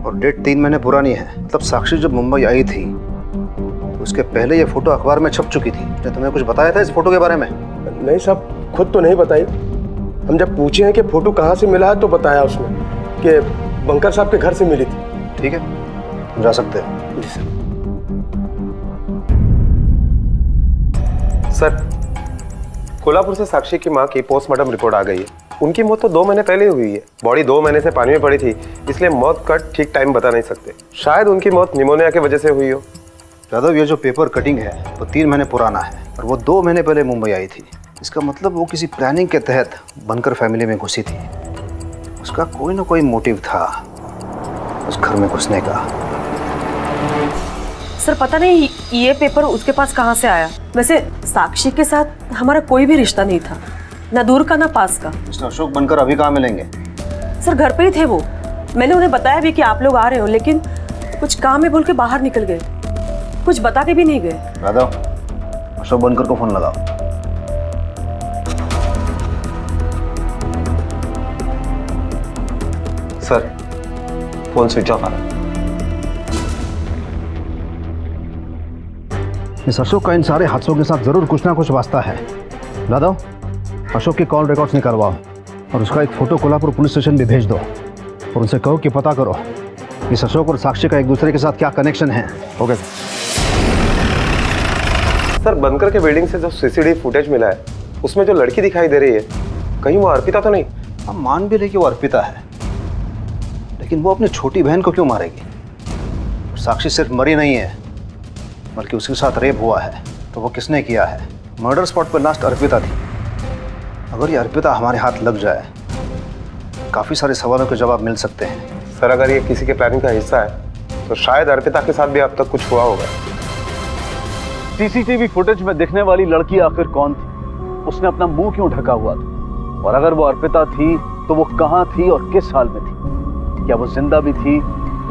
और डेट 3 महीने पुरानी है। मतलब साक्षी जब मुंबई आई थी तो उसके पहले ये फोटो अखबार में छप चुकी थी। क्या तुम्हें कुछ बताया था इस फोटो के बारे में? नहीं साहब, खुद तो नहीं बताई। हम जब पूछे हैं कि फोटो कहाँ से मिला है तो बताया उसने कि बंकर साहब के घर से मिली थी। ठीक है, तुम जा सकते हो। जी सर। सर, कोल्हापुर से साक्षी की मां की पोस्टमार्टम रिपोर्ट आ गई है। उनकी मौत तो 2 महीने पहले हुई है। बॉडी 2 महीने से पानी में पड़ी थी, इसलिए मौत का ठीक टाइम बता नहीं सकते। शायद उनकी मौत निमोनिया की वजह से हुई हो। यादव, ये जो पेपर कटिंग है वो 3 महीने पुराना है और वो 2 महीने पहले मुंबई आई थी। इसका मतलब वो किसी प्लानिंग के तहत बनकर फैमिली में घुसी थी। उसका कोई ना कोई मोटिव था उस घर में घुसने का। सर पता नहीं ये पेपर उसके पास कहाँ से आया। वैसे साक्षी के साथ हमारा कोई भी रिश्ता नहीं था, ना दूर का ना पास का। मिस्टर अशोक बनकर अभी कहाँ मिलेंगे? सर घर पे ही थे वो। मैंने उन्हें बताया भी कि आप लोग आ रहे हो, लेकिन कुछ काम में बोल के बाहर निकल गए, कुछ बता के भी नहीं गए। यादव, अशोक बनकर को फोन लगाओ। सर, फोन स्विच ऑफ आ रहा है। इस अशोक का इन सारे हादसों के साथ जरूर कुछ ना कुछ वास्ता है। यादव, अशोक के कॉल रिकॉर्ड्स निकलवाओ और उसका एक फोटो कोल्हापुर पुलिस स्टेशन भी भेज दो और उनसे कहो कि पता करो इस अशोक और साक्षी का एक दूसरे के साथ क्या कनेक्शन है। ओके सर, बनकर के बिल्डिंग से जो सीसीटीवी फुटेज मिला है उसमें जो लड़की दिखाई दे रही है, कहीं वो अर्पिता तो नहीं? हम मान भी रहे कि वो अर्पिता है, लेकिन वो अपनी छोटी बहन को क्यों मारेगी? साक्षी सिर्फ मरी नहीं है बल्कि उसके साथ रेप हुआ है। तो वो किसने किया है? मर्डर स्पॉट पर लास्ट अर्पिता थी। अगर ये अर्पिता हमारे हाथ लग जाए, काफी सारे सवालों के जवाब मिल सकते हैं। सर, अगर ये किसी के प्लानिंग का हिस्सा है तो शायद अर्पिता के साथ भी अब तक कुछ हुआ होगा। सीसीटीवी फुटेज में दिखने वाली लड़की आखिर कौन थी? उसने अपना मुंह क्यों ढका हुआ था? और अगर वो अर्पिता थी तो वो कहाँ थी और किस हाल में थी? क्या वो जिंदा भी थी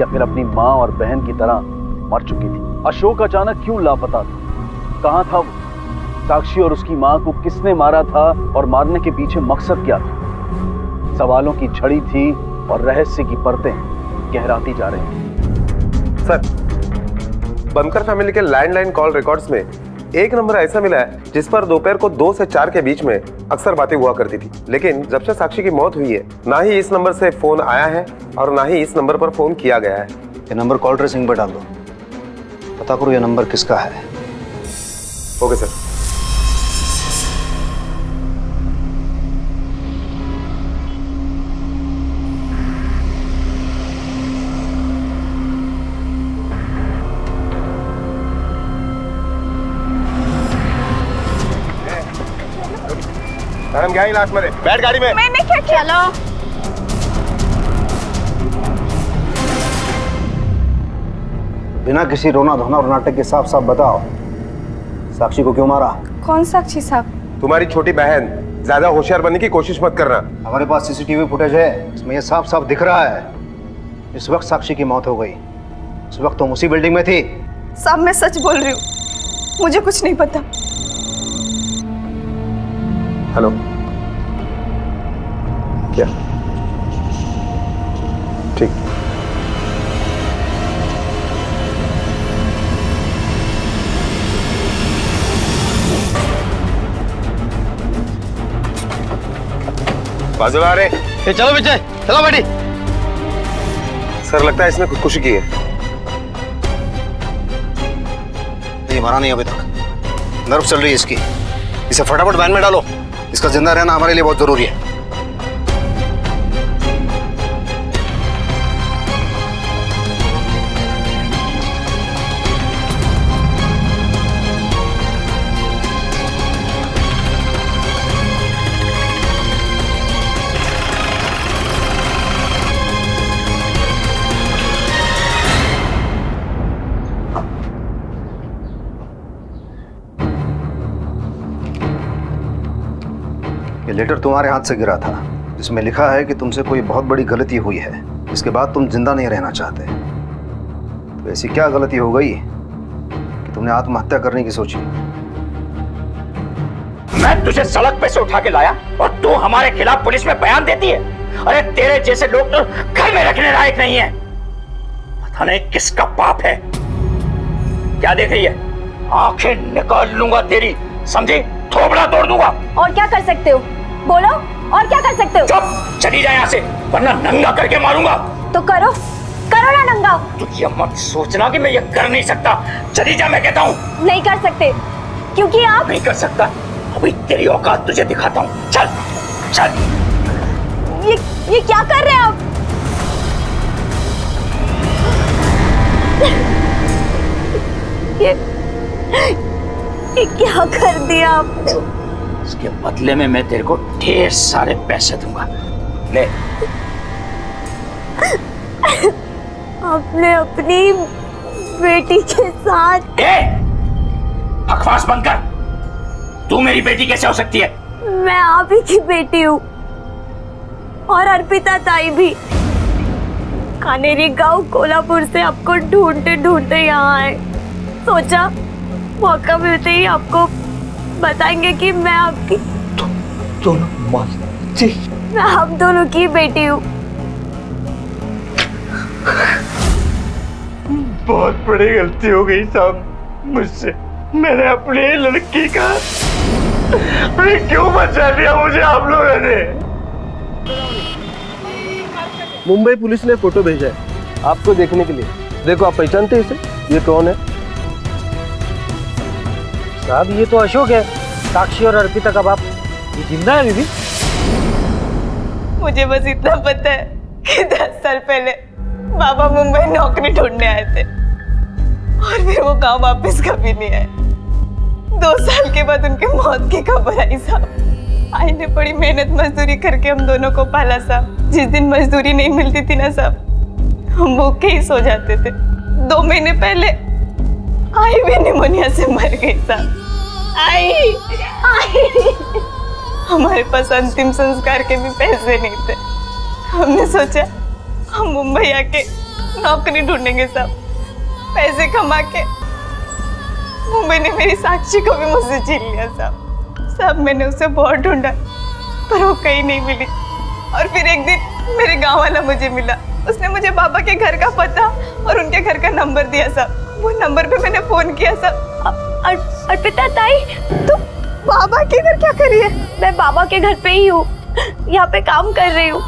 या फिर अपनी माँ और बहन की तरह मर चुकी थी? अशोक अचानक क्यों लापता था? कहाँ था वो? साक्षी और उसकी माँ को किसने मारा था और मारने के पीछे मकसद क्या था? सवालों की झड़ी थी और रहस्य की परतें गहराती जा रही थी। सर, बनकर फैमिली के लैंडलाइन कॉल रिकॉर्ड्स में एक नंबर ऐसा मिला है जिस पर दोपहर को 2 से 4 के बीच में अक्सर बातें हुआ करती थी। लेकिन जब से साक्षी की मौत हुई है, ना ही इस नंबर से फोन आया है और ना ही इस नंबर पर फोन किया गया है। ये नंबर कॉल ट्रेसिंग पर डाल दो, पता करो ये नंबर किसका है। Okay sir. हम गए लास्ट में, बैठ गाड़ी में। मैंने क्या किया? चलो। बिना किसी रोना धोना और नाटक के साफ साफ बताओ, साक्षी को क्यों मारा? कौन साक्षी साहब? तुम्हारी छोटी बहन। ज्यादा होशियार बनने की कोशिश मत करना। हमारे पास सीसीटीवी फुटेज है, इसमें ये साफ साफ दिख रहा है इस वक्त साक्षी की मौत हो गई, उस वक्त तुम उसी बिल्डिंग में थी। साहब मैं सच बोल रही हूँ, मुझे कुछ नहीं पता। हेलो, क्या? ठीक। बाजू आ रहे। चलो विजय, चलो बेटी। सर लगता है इसने खुदकुशी की है। नहीं, मरा नहीं अभी तक, नर्व चल रही है इसकी। इसे फटाफट वैन में डालो, इसका जिंदा रहना हमारे लिए बहुत जरूरी है। ये लेटर तुम्हारे हाथ से गिरा था, जिसमें लिखा है कि तुमसे कोई बहुत बड़ी गलती हुई है, इसके बाद तुम जिंदा नहीं रहना चाहते। तो ऐसी क्या गलती हो गई कि तुमने आत्महत्या करने की सोची? मैं तुझे सड़क पे से उठा के लाया और तू हमारे खिलाफ पुलिस में बयान देती है? अरे तेरे जैसे लोग तो घर में रखने लायक नहीं है। पता नहीं किसका पाप है। क्या देख रही है? आंखें निकाल लूंगा तेरी, समझी? थोबड़ा तोड़ दूंगा। और क्या कर सकते हो? बोलो, और क्या कर सकते हो? चुप, चली जाए यहाँ से, वरना नंगा करके मारूंगा। तो करो, करो ना नंगा। तू ये मत सोचना कि मैं ये कर नहीं सकता। चली जा, मैं कहता हूँ। नहीं कर सकते, क्योंकि आप नहीं कर सकता। अभी तेरी औकात तुझे दिखाता हूँ। चल चल। ये क्या कर रहे हैं आप? ये क्या कर दिया आपने? इसके बदले में मैं तेरे को ढेर सारे पैसे दूंगा। ले। आपने अपनी बेटी के साथ। बकवास बंद कर। तू मेरी बेटी कैसे हो सकती है? मैं आप ही की बेटी हूँ, और अर्पिता ताई भी। कानेरी गांव कोल्हापुर से आपको ढूंढते ढूंढते यहाँ आए। सोचा मौका मिलते ही आपको बताएंगे कि मैं आपकी मैं आप दोनों की बेटी हूँ। बहुत बड़ी गलती हो गई साहब मुझसे। मैंने अपनी लड़की का क्यों बचा लिया मुझे आप लोगों ने? मुंबई पुलिस ने फोटो भेजा है आपको देखने के लिए। देखो, आप पहचानते हैं इसे? ये कौन है? साहब ये तो अशोक है, साक्षी और अर्पिता का बाप। ये जिंदा है दीदी? मुझे बस इतना पता है कि 10 साल पहले बाबा मुंबई नौकरी ढूंढने आए थे और फिर वो गांव वापस कभी नहीं आए। 2 साल के बाद उनके मौत की खबर आई साहब। आई ने बड़ी मेहनत मजदूरी करके हम दोनों को पाला साहब। जिस दिन मजदूरी नहीं मिलती थी ना साहब, हम भूखे ही सो जाते थे। 2 महीने पहले आई भी निमोनिया से मर गई साहब। आई हमारे पास अंतिम संस्कार के भी पैसे नहीं थे। हमने सोचा हम मुंबई आके नौकरी ढूंढेंगे साहब। पैसे कमा के मुंबई ने मेरी साक्षी को भी मुझसे छीन लिया साहब। मैंने उसे बहुत ढूंढा पर वो कहीं नहीं मिली। और फिर एक दिन मेरे गांव वाला मुझे मिला। उसने मुझे बाबा के घर का पता और उनके घर का नंबर दिया साहब। वो नंबर पे मैंने फोन किया साहब। अर्पिता ताई, तुम बाबा के घर क्या कर रही है? मैं बाबा के घर पे ही हूँ, यहाँ पे काम कर रही हूँ।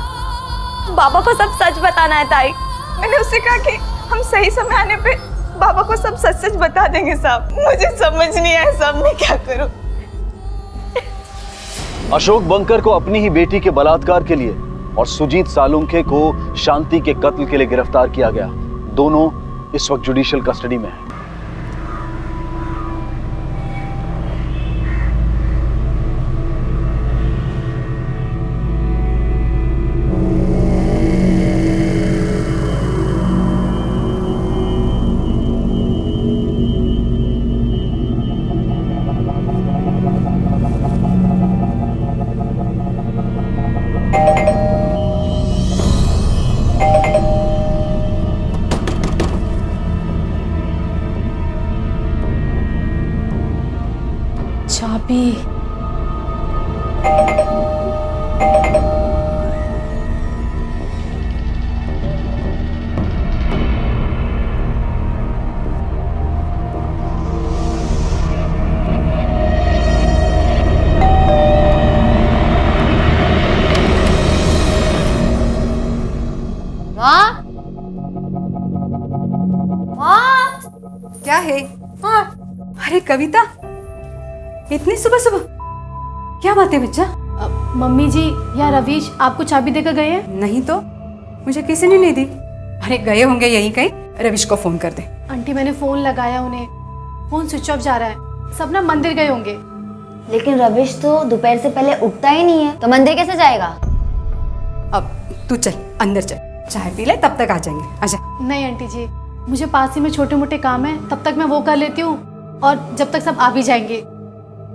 बाबा को सब सच बताना है ताई। मैंने उससे कहा कि हम सही समय आने पे बाबा को सब सच सच बता देंगे साहब। मुझे समझ नहीं आया साहब, मैं क्या करूँ? अशोक बंकर को अपनी ही बेटी के बलात्कार के लिए और सुजीत सालुंखे को शांति के कत्ल के लिए गिरफ्तार किया गया। दोनों इस वक्त जुडिशियल कस्टडी में हैं। भाभी माँ माँ क्या है? हाँ अरे कविता, इतनी सुबह सुबह क्या बात है बच्चा? मम्मी जी या रवीश आपको चाबी देकर गए हैं? नहीं तो, मुझे किसी ने नहीं दी। अरे गए होंगे यहीं कहीं, रवीश को फोन कर दे। आंटी मैंने फोन लगाया उन्हें, फोन स्विच ऑफ जा रहा है। सब ना मंदिर गए होंगे। लेकिन रविश तो दोपहर से पहले उठता ही नहीं है, तो मंदिर कैसे जाएगा? अब तू चल अंदर चल, चाय पी ले, तब तक आ जाएंगे। आजा। नहीं आंटी जी, मुझे पास ही में छोटे मोटे काम है, तब तक मैं वो कर लेती हूँ और जब तक सब आ भी जाएंगे।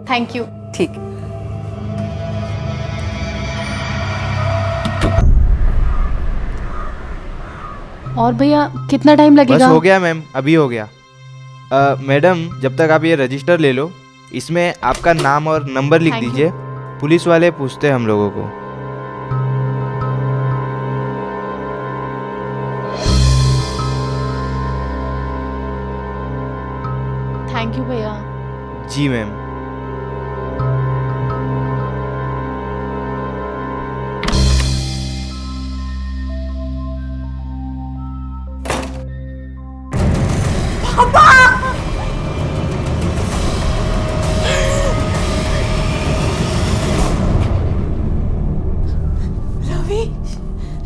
Thank you. ठीक। और भैया कितना टाइम लगेगा? बस हो गया मैम, अभी हो गया। मैडम जब तक आप ये रजिस्टर ले लो, इसमें आपका नाम और नंबर लिख Thank you. दीजिए। पुलिस वाले पूछते हैं हम लोगों को। थैंक यू भैया। जी मैम।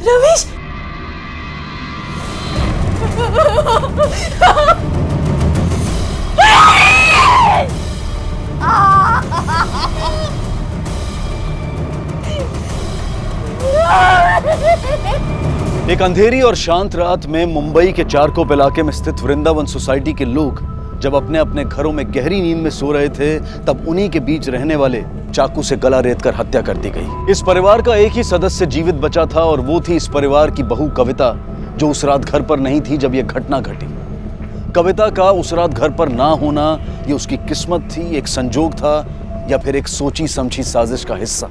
रवीश एक अंधेरी और शांत रात में मुंबई के चारकोप इलाके में स्थित वृंदावन सोसाइटी के लोग जब अपने अपने घरों में गहरी नींद में सो रहे थे, तब उन्हीं के बीच रहने वाले चाकू से गला रेतकर हत्या कर दी गई। इस परिवार का एक ही सदस्य जीवित बचा था और वो थी इस परिवार की बहू कविता, जो उस रात घर पर नहीं थी जब यह घटना घटी। कविता का उस रात घर पर ना होना ये उसकी किस्मत थी, एक संजोग था, या फिर एक सोची समझी साजिश का हिस्सा।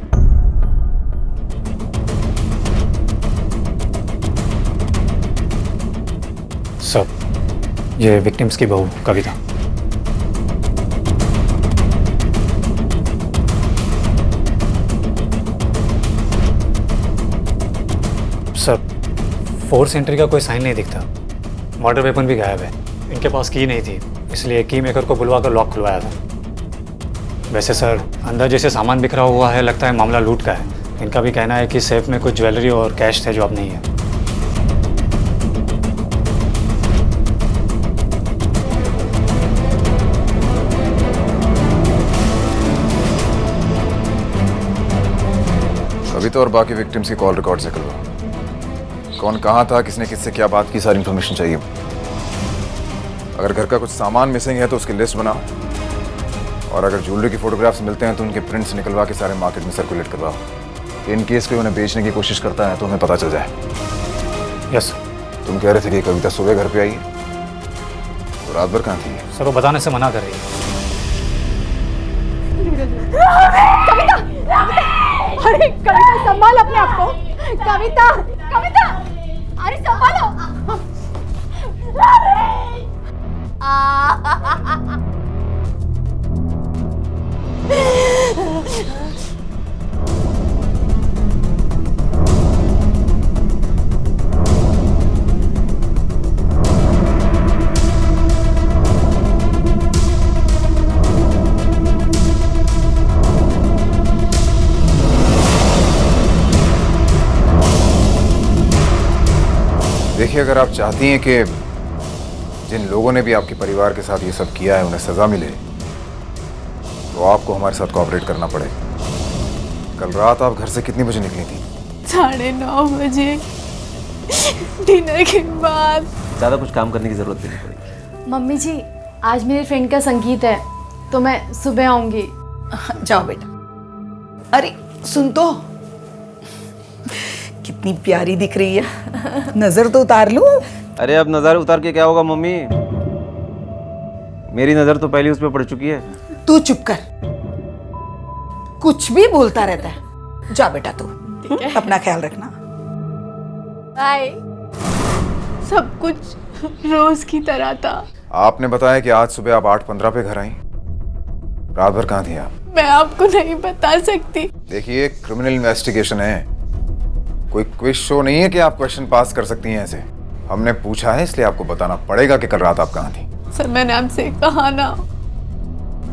सर, ये विक्टिम्स की बहू कविता। सर, फोर्स एंट्री का कोई साइन नहीं दिखता। मर्डर वेपन भी गायब है। इनके पास की नहीं थी, इसलिए की मेकर को बुलवाकर लॉक खुलवाया था। वैसे सर, अंदर जैसे सामान बिखरा हुआ है, लगता है मामला लूट का है। इनका भी कहना है कि सेफ में कुछ ज्वेलरी और कैश थे जो अब नहीं है। कविता और बाकी विक्टिम्स की कॉल रिकॉर्ड से करवाओ। कौन कहाँ था, किसने किससे क्या बात की, सारी इन्फॉर्मेशन चाहिए। अगर घर का कुछ सामान मिसिंग है तो उसकी लिस्ट बनाओ, और अगर ज्वेलरी की फोटोग्राफ्स मिलते हैं तो उनके प्रिंट्स निकलवा के सारे मार्केट में सर्कुलेट करवाओ। इन केस कोई उन्हें बेचने की कोशिश करता है तो हमें पता चल जाए। यस। तुम कह रहे थे कि कविता सुबह घर पे आई है, तो रात भर कहाँ थी? सर, वो बताने से मना कर रही है। अरे कविता, संभाल अपने आप को। कविता, कविता, अरे संभालो। देखिए, अगर आप चाहती हैं कि जिन लोगों ने भी आपके परिवार के साथ ये सब किया है उन्हें सजा मिले, तो आपको हमारे साथ कोऑपरेट करना पड़ेगा। कल रात आप घर से कितने बजे निकली थी? 9:30 बजे, डिनर के बाद। ज़्यादा कुछ काम करने की ज़रूरत नहीं पड़ेगी। मम्मी जी, आज मेरे फ्रेंड का संगीत है, तो मैं सुबह आऊंगी। जाओ बेटा। अरे सुन तो, कितनी प्यारी दिख रही है, नजर तो उतार लूं? अरे अब नज़र उतार के क्या होगा मम्मी, मेरी नज़र तो पहले उस पर पड़ चुकी है। तू चुप कर। कुछ भी बोलता रहता है। जा बेटा तू, अपना ख्याल रखना। बाय। सब कुछ रोज की तरह था। आपने बताया कि आज सुबह आप 8:15 पे घर आई। रात भर कहाँ थी आप? मैं आपको नहीं बता सकती। देखिए, क्रिमिनल इन्वेस्टिगेशन है, कोई क्विज शो नहीं है कि आप क्वेश्चन पास कर सकती हैं ऐसे। हमने पूछा है इसलिए आपको बताना पड़ेगा कि कल रात आप कहाँ थी। सर मैंने आपसे कहा ना,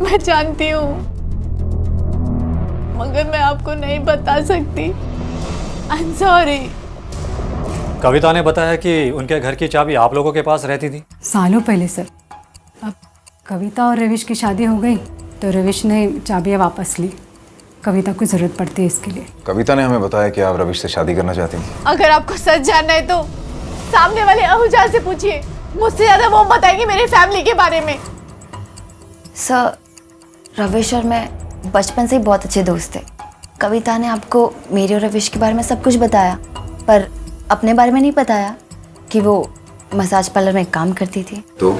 मैं जानती हूँ, मगर मैं आपको नहीं बता सकती। I am sorry. कविता ने बताया कि उनके घर की चाबी आप लोगों के पास रहती थी। सालों पहले सर। अब कविता और रविश की शादी हो गई तो रविश ने चाबियाँ वापस ली। कविता को जरूरत पड़ती है इसके लिए। कविता ने हमें बताया कि आप रविश से शादी करना चाहती थी। अगर आपको सच जानना है तो सामने वाले आहूजा से पूछिए, मुझसे ज्यादा वो बताएंगे मेरी फैमिली के बारे में। सर, रविश और मैं बचपन से ही बहुत अच्छे दोस्त थे। कविता ने आपको मेरे और रविश के बारे में सब कुछ बताया, पर अपने बारे में नहीं बताया कि वो मसाज पार्लर में काम करती थी। तो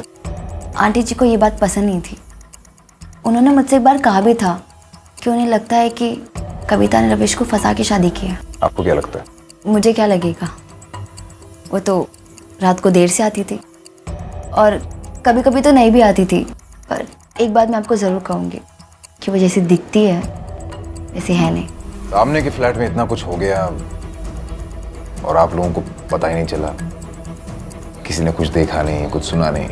आंटी जी को ये बात पसंद नहीं थी। उन्होंने मुझसे एक बार कहा भी था कि उन्हें लगता है कि कविता ने रविश को फंसा के शादी की है। आपको क्या लगता है? मुझे क्या लगेगा, वो तो रात को देर से आती थी और कभी कभी तो नहीं भी आती थी। पर एक बात मैं आपको ज़रूर कहूँगी कि वो जैसी दिखती है वैसी है नहीं। सामने के फ्लैट में इतना कुछ हो गया और आप लोगों को पता ही नहीं चला, किसी ने कुछ देखा नहीं, कुछ सुना नहीं।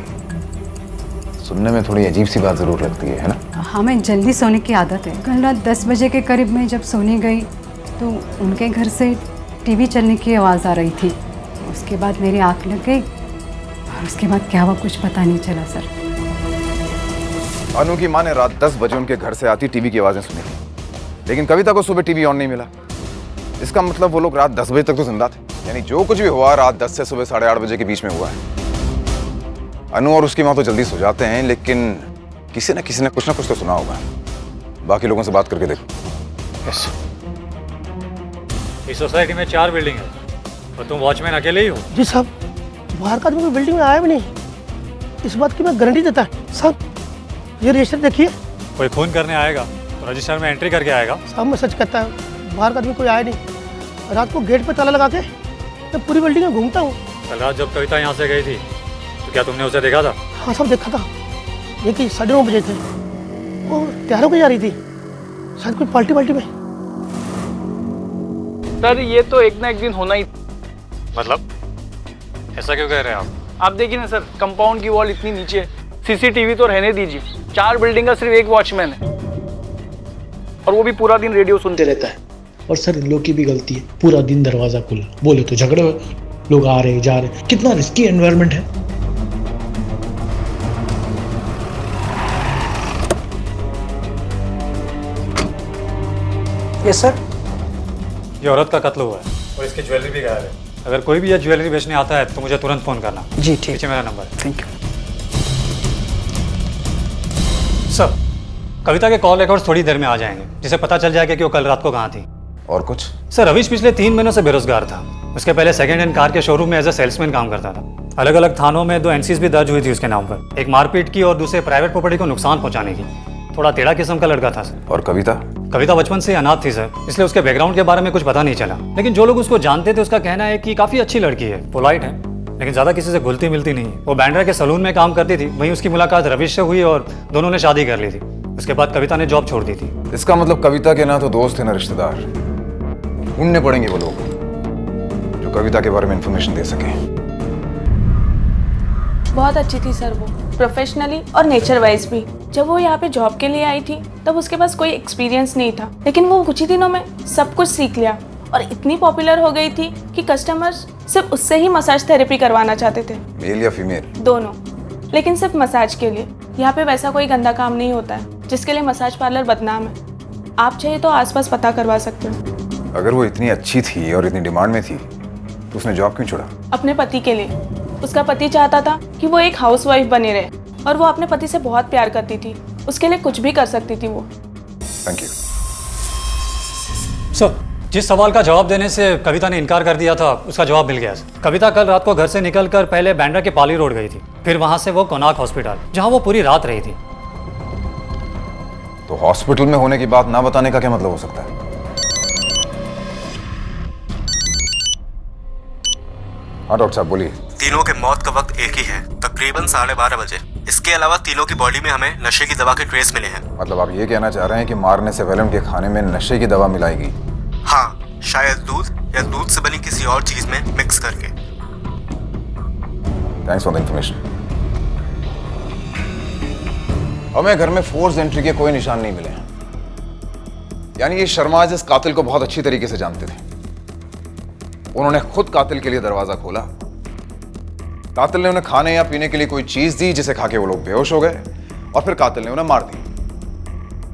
सुनने में थोड़ी अजीब सी बात जरूर लगती है ना? हमें जल्दी सोने की आदत है। कल रात 10 बजे के करीब में जब सोने गई तो उनके घर से टीवी चलने की आवाज़ आ रही थी। उसके बाद मेरी आँख लग गई और उसके बाद क्या हुआ कुछ पता नहीं चला सर। अनु की माँ ने रात 10 बजे उनके घर से आती टीवी की आवाजें सुनी थी, लेकिन कविता को सुबह टीवी ऑन नहीं मिला। इसका मतलब वो लोग रात 10 बजे तक तो जिंदा थे, यानी जो कुछ भी हुआ रात 10 से सुबह 8:30 बजे के बीच में हुआ है। अनु और उसकी माँ तो जल्दी सो जाते हैं, लेकिन किसी न किसी ने कुछ ना कुछ तो सुना होगा। बाकी लोगों से बात करके देखो। यस। इस सोसाइटी में 4 बिल्डिंग है और तुम वॉचमैन अकेले ही हो? जी साहब, बाहर का आदमी बिल्डिंग में आया भी नहीं, इस बात की मैं गारंटी देता साहब। ये रजिस्टर देखिए। कोई खून करने आएगा तो रजिस्टर में एंट्री करके आएगा। साहब मैं सच कहता हूँ, बाहर का आदमी कोई आया नहीं। रात को गेट पे ताला लगा के मैं पूरी बिल्डिंग में घूमता हूँ। कल रात जब कविता यहाँ से गई थी तो क्या तुमने उसे देखा था? हाँ साहब देखा था। ये कि 9:30 बजे थे, वो तैयार होकर जा रही थी, शायद कोई पार्टी में। सर ये तो एक ना एक दिन होना ही। मतलब ऐसा क्यों कह रहे हैं आप देखिए ना सर, कंपाउंड की वॉल इतनी नीचे है, सीसीटीवी तो रहने दीजिए, 4 बिल्डिंग का सिर्फ एक वॉचमैन है और वो भी पूरा दिन रेडियो सुनते रहता है। और सर इन लोग की भी गलती है, पूरा दिन दरवाजा खुला, बोले तो झगड़े, लोग आ रहे जा रहे, कितना रिस्की एनवायरनमेंट है। Yes sir. ये औरत का कत्ल हुआ है और इसकी ज्वेलरी भी गायब है। अगर कोई भी ये ज्वेलरी बेचने आता है तो मुझे तुरंत फोन करना। जी ठीक। पीछे मेरा नंबर है। Thank you sir. कविता के कॉल रिकॉर्ड्स थोड़ी देर में आ जाएंगे, जिसे पता चल जाएगा कि वो कल रात को कहाँ थी। और कुछ? सर रविश पिछले 3 महीनों से बेरोजगार था। उसके पहले सेकंड हैंड कार के शोरूम में एज ए सेल्समैन काम करता था। अलग अलग थानों में 2 एनसीज भी दर्ज हुई थी उसके नाम पर, एक मारपीट की और दूसरे प्राइवेट प्रॉपर्टी को नुकसान पहुंचाने की। थोड़ा टेढ़ा किस्म का लड़का था सर। और कविता? कविता बचपन से अनाथ थी सर, इसलिए उसके बैकग्राउंड के बारे में कुछ पता नहीं चला। लेकिन जो लोग उसको जानते थे उसका कहना है कि काफी अच्छी लड़की है, पोलाइट है, लेकिन ज्यादा किसी से घुलती मिलती नहीं है। वो बैंड्रा के सलून में काम करती थी, वहीं उसकी मुलाकात रविश से हुई और दोनों ने शादी कर ली थी। उसके बाद कविता ने जॉब छोड़ दी थी। इसका मतलब कविता के ना तो दोस्त है ना रिश्तेदार। ढूंढने पड़ेंगे वो लोग जो कविता के बारे में इंफॉर्मेशन दे सके। बहुत अच्छी थी सर वो, प्रोफेशनली और नेचर वाइज भी। जब वो यहाँ पे जॉब के लिए आई थी तब उसके पास कोई एक्सपीरियंस नहीं था, लेकिन वो कुछ ही दिनों में सब कुछ सीख लिया और इतनी पॉपुलर हो गई थी कि कस्टमर्स सिर्फ उससे ही मसाज थेरेपी करवाना चाहते थे। मेल या फीमेल? दोनों, लेकिन सिर्फ मसाज के लिए। यहाँ पे वैसा कोई गंदा काम नहीं होता है जिसके लिए मसाज पार्लर बदनाम है। आप चाहिए तो आसपास पता करवा सकते हो। अगर वो इतनी अच्छी थी और इतनी डिमांड में थी तो उसने जॉब क्यों छोड़ा? अपने पति के लिए। उसका पति चाहता था कि वो एक हाउसवाइफ बने रहे और वो अपने पति से बहुत प्यार करती थी, उसके लिए कुछ भी कर सकती थी वो। Thank you sir. जिस सवाल का जवाब देने से कविता ने इनकार कर दिया था उसका जवाब मिल गया सर। कविता कल रात को घर से निकलकर पहले बैंड्रा के पाली रोड गई थी, फिर वहां से वो कोनाक हॉस्पिटल, जहां वो पूरी रात रही थी। तो हॉस्पिटल में होने की बात ना बताने का क्या मतलब हो सकता है? हाँ डॉक्टर साहब बोलिए। तीनों के मौत का वक्त एक ही है, तकरीबन 12:30 बजे। इसके अलावा तीनों की बॉडी में हमें नशे की दवा के ट्रेस मिले हैं। मतलब आप ये कहना चाह रहे हैं कि मारने से पहले उनके खाने में नशे की दवा मिलाएगी? हाँ, शायद दूध या दूध से बनी किसी और चीज में मिक्स करके। Thanks for the information. हमें घर में फोर्स एंट्री के कोई निशान नहीं मिले हैं। यानी ये शर्मा इस कातिल को बहुत अच्छी तरीके से जानते थे। उन्होंने खुद कातिल के लिए दरवाजा खोला। कातिल ने उन्हें खाने या पीने के लिए कोई चीज दी जिसे खा के वो लोग बेहोश हो गए और फिर कातिल ने उन्हें मार दिया।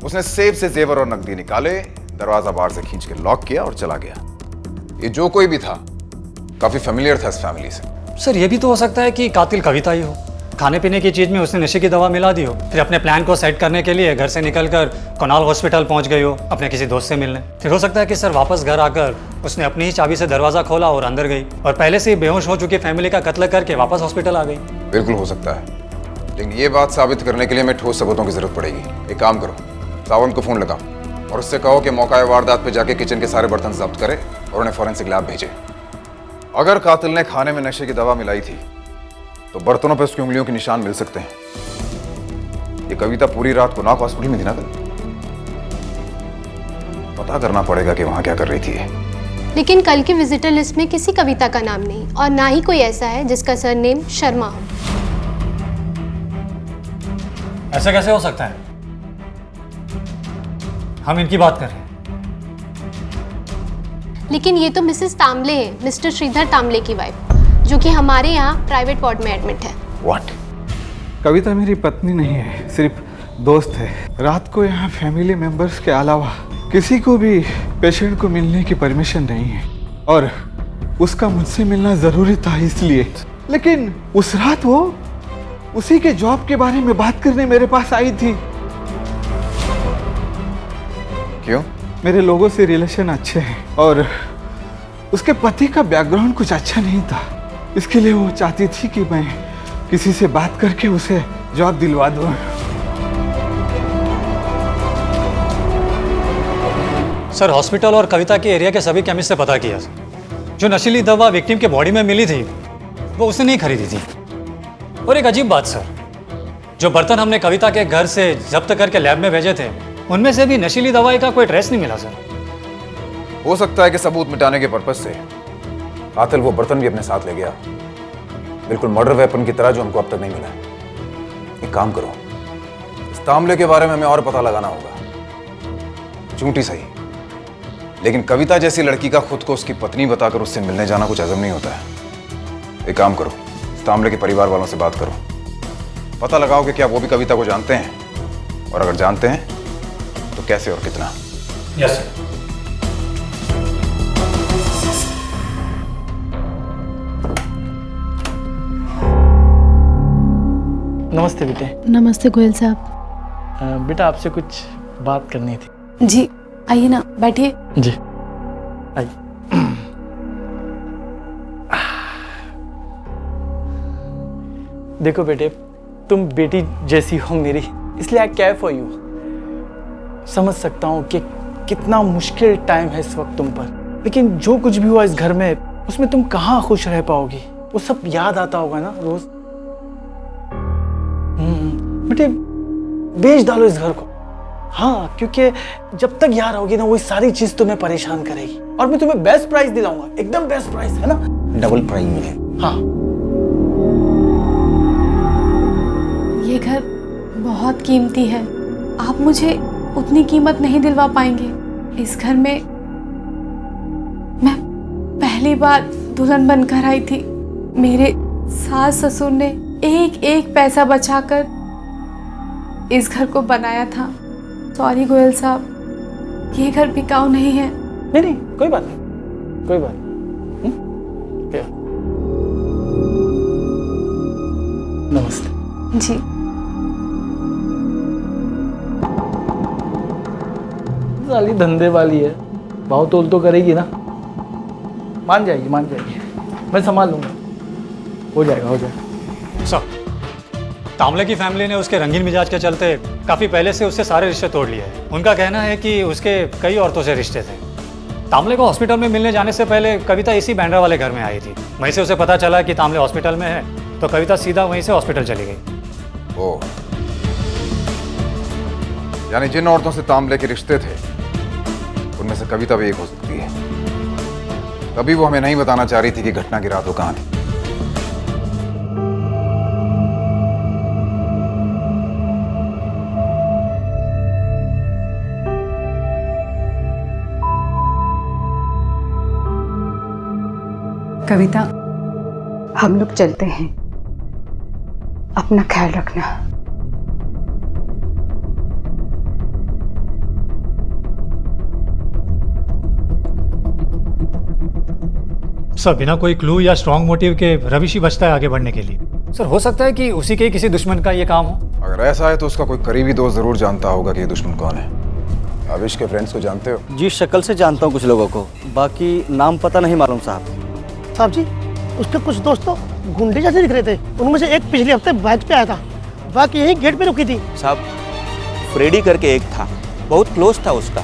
उसने सेफ से जेवर और नकदी निकाले, दरवाजा बाहर से खींच के लॉक किया और चला गया। ये जो कोई भी था काफी फेमिलियर था इस फैमिली से। सर ये भी तो हो सकता है कि कातिल कविता ही हो। खाने पीने की चीज़ में उसने नशे की दवा मिला दी हो, फिर अपने प्लान को सेट करने के लिए घर से निकलकर कोनाल हॉस्पिटल पहुंच गई हो अपने किसी दोस्त से मिलने। फिर हो सकता है कि सर वापस घर आकर उसने अपनी ही चाबी से दरवाज़ा खोला और अंदर गई और पहले से ही बेहोश हो चुकी फैमिली का कत्ल करके वापस हॉस्पिटल आ गई। बिल्कुल हो सकता है, लेकिन ये बात साबित करने के लिए हमें ठोस सबूतों की जरूरत पड़ेगी। एक काम करो, सावंत को फोन लगाओ और उससे कहो कि मौका वारदात पे जाके किचन के सारे बर्तन जब्त करे और उन्हें फॉरेंसिक लैब भेजे। अगर कातिल ने खाने में नशे की दवा मिलाई थी तो बर्तनों पर उसकी उंगलियों के निशान मिल सकते हैं। ये कविता पूरी रात कोनाक हॉस्पिटल में थी ना कल? पता करना पड़ेगा कि वहां क्या कर रही थी। लेकिन कल की विजिटर लिस्ट में किसी कविता का नाम नहीं और ना ही कोई ऐसा है जिसका सरनेम शर्मा हो। ऐसा कैसे हो सकता है? हम इनकी बात कर रहे हैं। लेकिन ये तो मिसेस तांबले है, मिस्टर श्रीधर तांबले की वाइफ, जो कि हमारे यहाँ प्राइवेट वार्ड में एडमिट है। What? कविता मेरी पत्नी नहीं है, सिर्फ दोस्त है। रात को यहाँ फैमिली मेंबर्स के अलावा किसी को भी पेशेंट को मिलने की परमिशन नहीं है और उसका मुझसे मिलना ज़रूरी था इसलिए। लेकिन उस रात वो उसी के जॉब के बारे में बात करने मेरे पास आई थी। क्यों? मेरे लोगों से रिलेशन अच्छे हैं और उसके पति का बैकग्राउंड कुछ अच्छा नहीं था, इसके लिए वो चाहती थी कि मैं किसी से बात करके उसे जॉब दिलवा दूं। सर हॉस्पिटल और कविता के एरिया के सभी केमिस्ट से पता किया। जो नशीली दवा विक्टिम के बॉडी में मिली थी वो उसने नहीं खरीदी थी। और एक अजीब बात सर, जो बर्तन हमने कविता के घर से जब्त करके लैब में भेजे थे उनमें से भी नशीली दवाई का कोई ट्रेस नहीं मिला सर। हो सकता है कि सबूत मिटाने के पर्पज से कातिल वो बर्तन भी अपने साथ ले गया, बिल्कुल मर्डर वेपन की तरह जो हमको अब तक नहीं मिला। एक काम करो, इस तांबले के बारे में हमें और पता लगाना होगा। झूठी सही, लेकिन कविता जैसी लड़की का खुद को उसकी पत्नी बताकर उससे मिलने जाना कुछ अजम नहीं होता है। एक काम करो, इस तांबले के परिवार वालों से बात करो, पता लगाओ कि क्या वो भी कविता को जानते हैं और अगर जानते हैं तो कैसे और कितना। Yes sir. नमस्ते बेटे। नमस्ते गोयल साहब। बेटा आपसे कुछ बात करनी थी। जी आइए ना, बैठिए। जी आइए। देखो बेटे, तुम बेटी जैसी हो मेरी, इसलिए आई केयर फॉर यू। समझ सकता हूँ कि कितना मुश्किल टाइम है इस वक्त तुम पर, लेकिन जो कुछ भी हुआ इस घर में उसमें तुम कहाँ खुश रह पाओगी। वो सब याद आता होगा ना रोज। बेटे बेच डालो इस घर को। हाँ, क्योंकि जब तक यहाँ रहोगी ना वही सारी चीज तुम्हें परेशान करेगी और मैं तुम्हें बेस्ट प्राइस दिलाऊंगा, एकदम बेस्ट प्राइस, है ना? डबल प्राइस मिले। हाँ। ये घर बहुत कीमती है, आप मुझे उतनी कीमत नहीं दिलवा पाएंगे। इस घर में मैं पहली बार दुल्हन बनकर आई थी। मेरे सास ससुर ने एक एक पैसा बचाकर इस घर को बनाया था। सॉरी गोयल साहब, ये घर बिकाऊ नहीं है। नहीं नहीं, कोई बात नहीं, कोई बात नहीं। क्या? नमस्ते। जी साली धंधे वाली है, भाव तोल तो करेगी ना। मान जाएगी, मान जाएगी, मैं संभाल लूंगा। हो जाएगा, हो जाएगा। सर तामले की फैमिली ने उसके रंगीन मिजाज के चलते काफ़ी पहले से उससे सारे रिश्ते तोड़ लिए हैं। उनका कहना है कि उसके कई औरतों से रिश्ते थे। तामले को हॉस्पिटल में मिलने जाने से पहले कविता इसी बैंड्रा वाले घर में आई थी। वहीं से उसे पता चला कि तामले हॉस्पिटल में है, तो कविता सीधा वहीं से हॉस्पिटल चली गई। ओह, यानी जिन औरतों से तामले के रिश्ते थे उनमें से कविता भी एक हो सकती है। तभी वो हमें नहीं बताना चाह रही थी कि घटना की रात वो कहाँ थी। कविता, हम लोग चलते हैं, अपना ख्याल रखना। सर बिना कोई क्लू या स्ट्रॉन्ग मोटिव के रविश ही बचता है आगे बढ़ने के लिए। सर हो सकता है कि उसी के किसी दुश्मन का ये काम हो। अगर ऐसा है तो उसका कोई करीबी दोस्त जरूर जानता होगा कि ये दुश्मन कौन है। रविश के फ्रेंड्स को जानते हो? जी शक्ल से जानता हूँ कुछ लोगों को, बाकी नाम पता नहीं मालूम साहब। साहब जी, उसके कुछ दोस्त तो गुंडे जैसे दिख रहे थे। उनमें से एक पिछले हफ्ते बाइक पे आया था, बाकी यही गेट पे रुकी थी। साहब फ्रेडी करके एक था, बहुत क्लोज था उसका।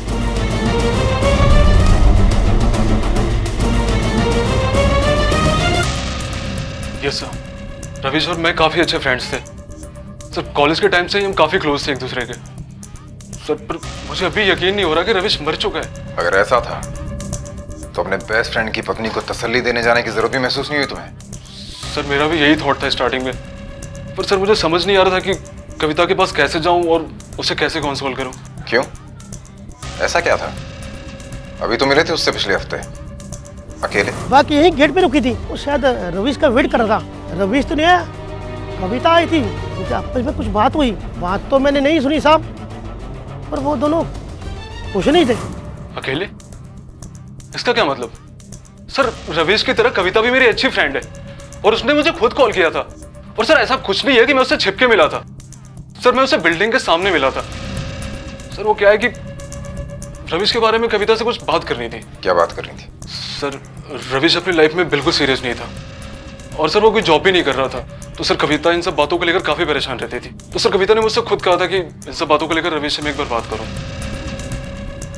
यस सर, रविश और मैं काफ़ी अच्छे फ्रेंड्स थे सर। कॉलेज के टाइम से ही हम काफ़ी क्लोज थे एक दूसरे के सर। पर मुझे अभी यकीन नहीं हो रहा कि रविश मर चुका है। अगर ऐसा था तो अपने बेस्ट फ्रेंड की पत्नी को तसल्ली देने जाने की जरूरत भी महसूस नहीं हुई तुम्हें? सर मेरा भी यही थॉट था स्टार्टिंग में, पर सर मुझे समझ नहीं आ रहा था कि कविता के पास कैसे जाऊं और उसे कैसे कंसोल करूं। क्यों, ऐसा क्या था? अभी तो मिले थे उससे पिछले हफ्ते अकेले। बाकी यही गेट पे रुकी थी, वो शायद रविश का वेट कर रहा था। रविश तो नहीं आया, कविता आई थी, उनके आपस में कुछ बात हुई। बात तो मैंने नहीं सुनी साहब, पर वो दोनों खुश नहीं थे। अकेले? इसका क्या मतलब? सर रविश की तरह कविता भी मेरी अच्छी फ्रेंड है और उसने मुझे खुद कॉल किया था। और सर ऐसा कुछ नहीं है कि मैं उससे छिपके मिला था सर, मैं उसे बिल्डिंग के सामने मिला था। सर वो क्या है कि रविश के बारे में कविता से कुछ बात करनी थी। क्या बात करनी थी? सर रविश अपनी लाइफ में बिल्कुल सीरियस नहीं था और सर वो कोई जॉब भी नहीं कर रहा था। तो सर कविता इन सब बातों को लेकर काफी परेशान रहती थी। तो सर कविता ने मुझसे खुद कहा था कि इन सब बातों को लेकर रविश से मैं एक बार बात करूं।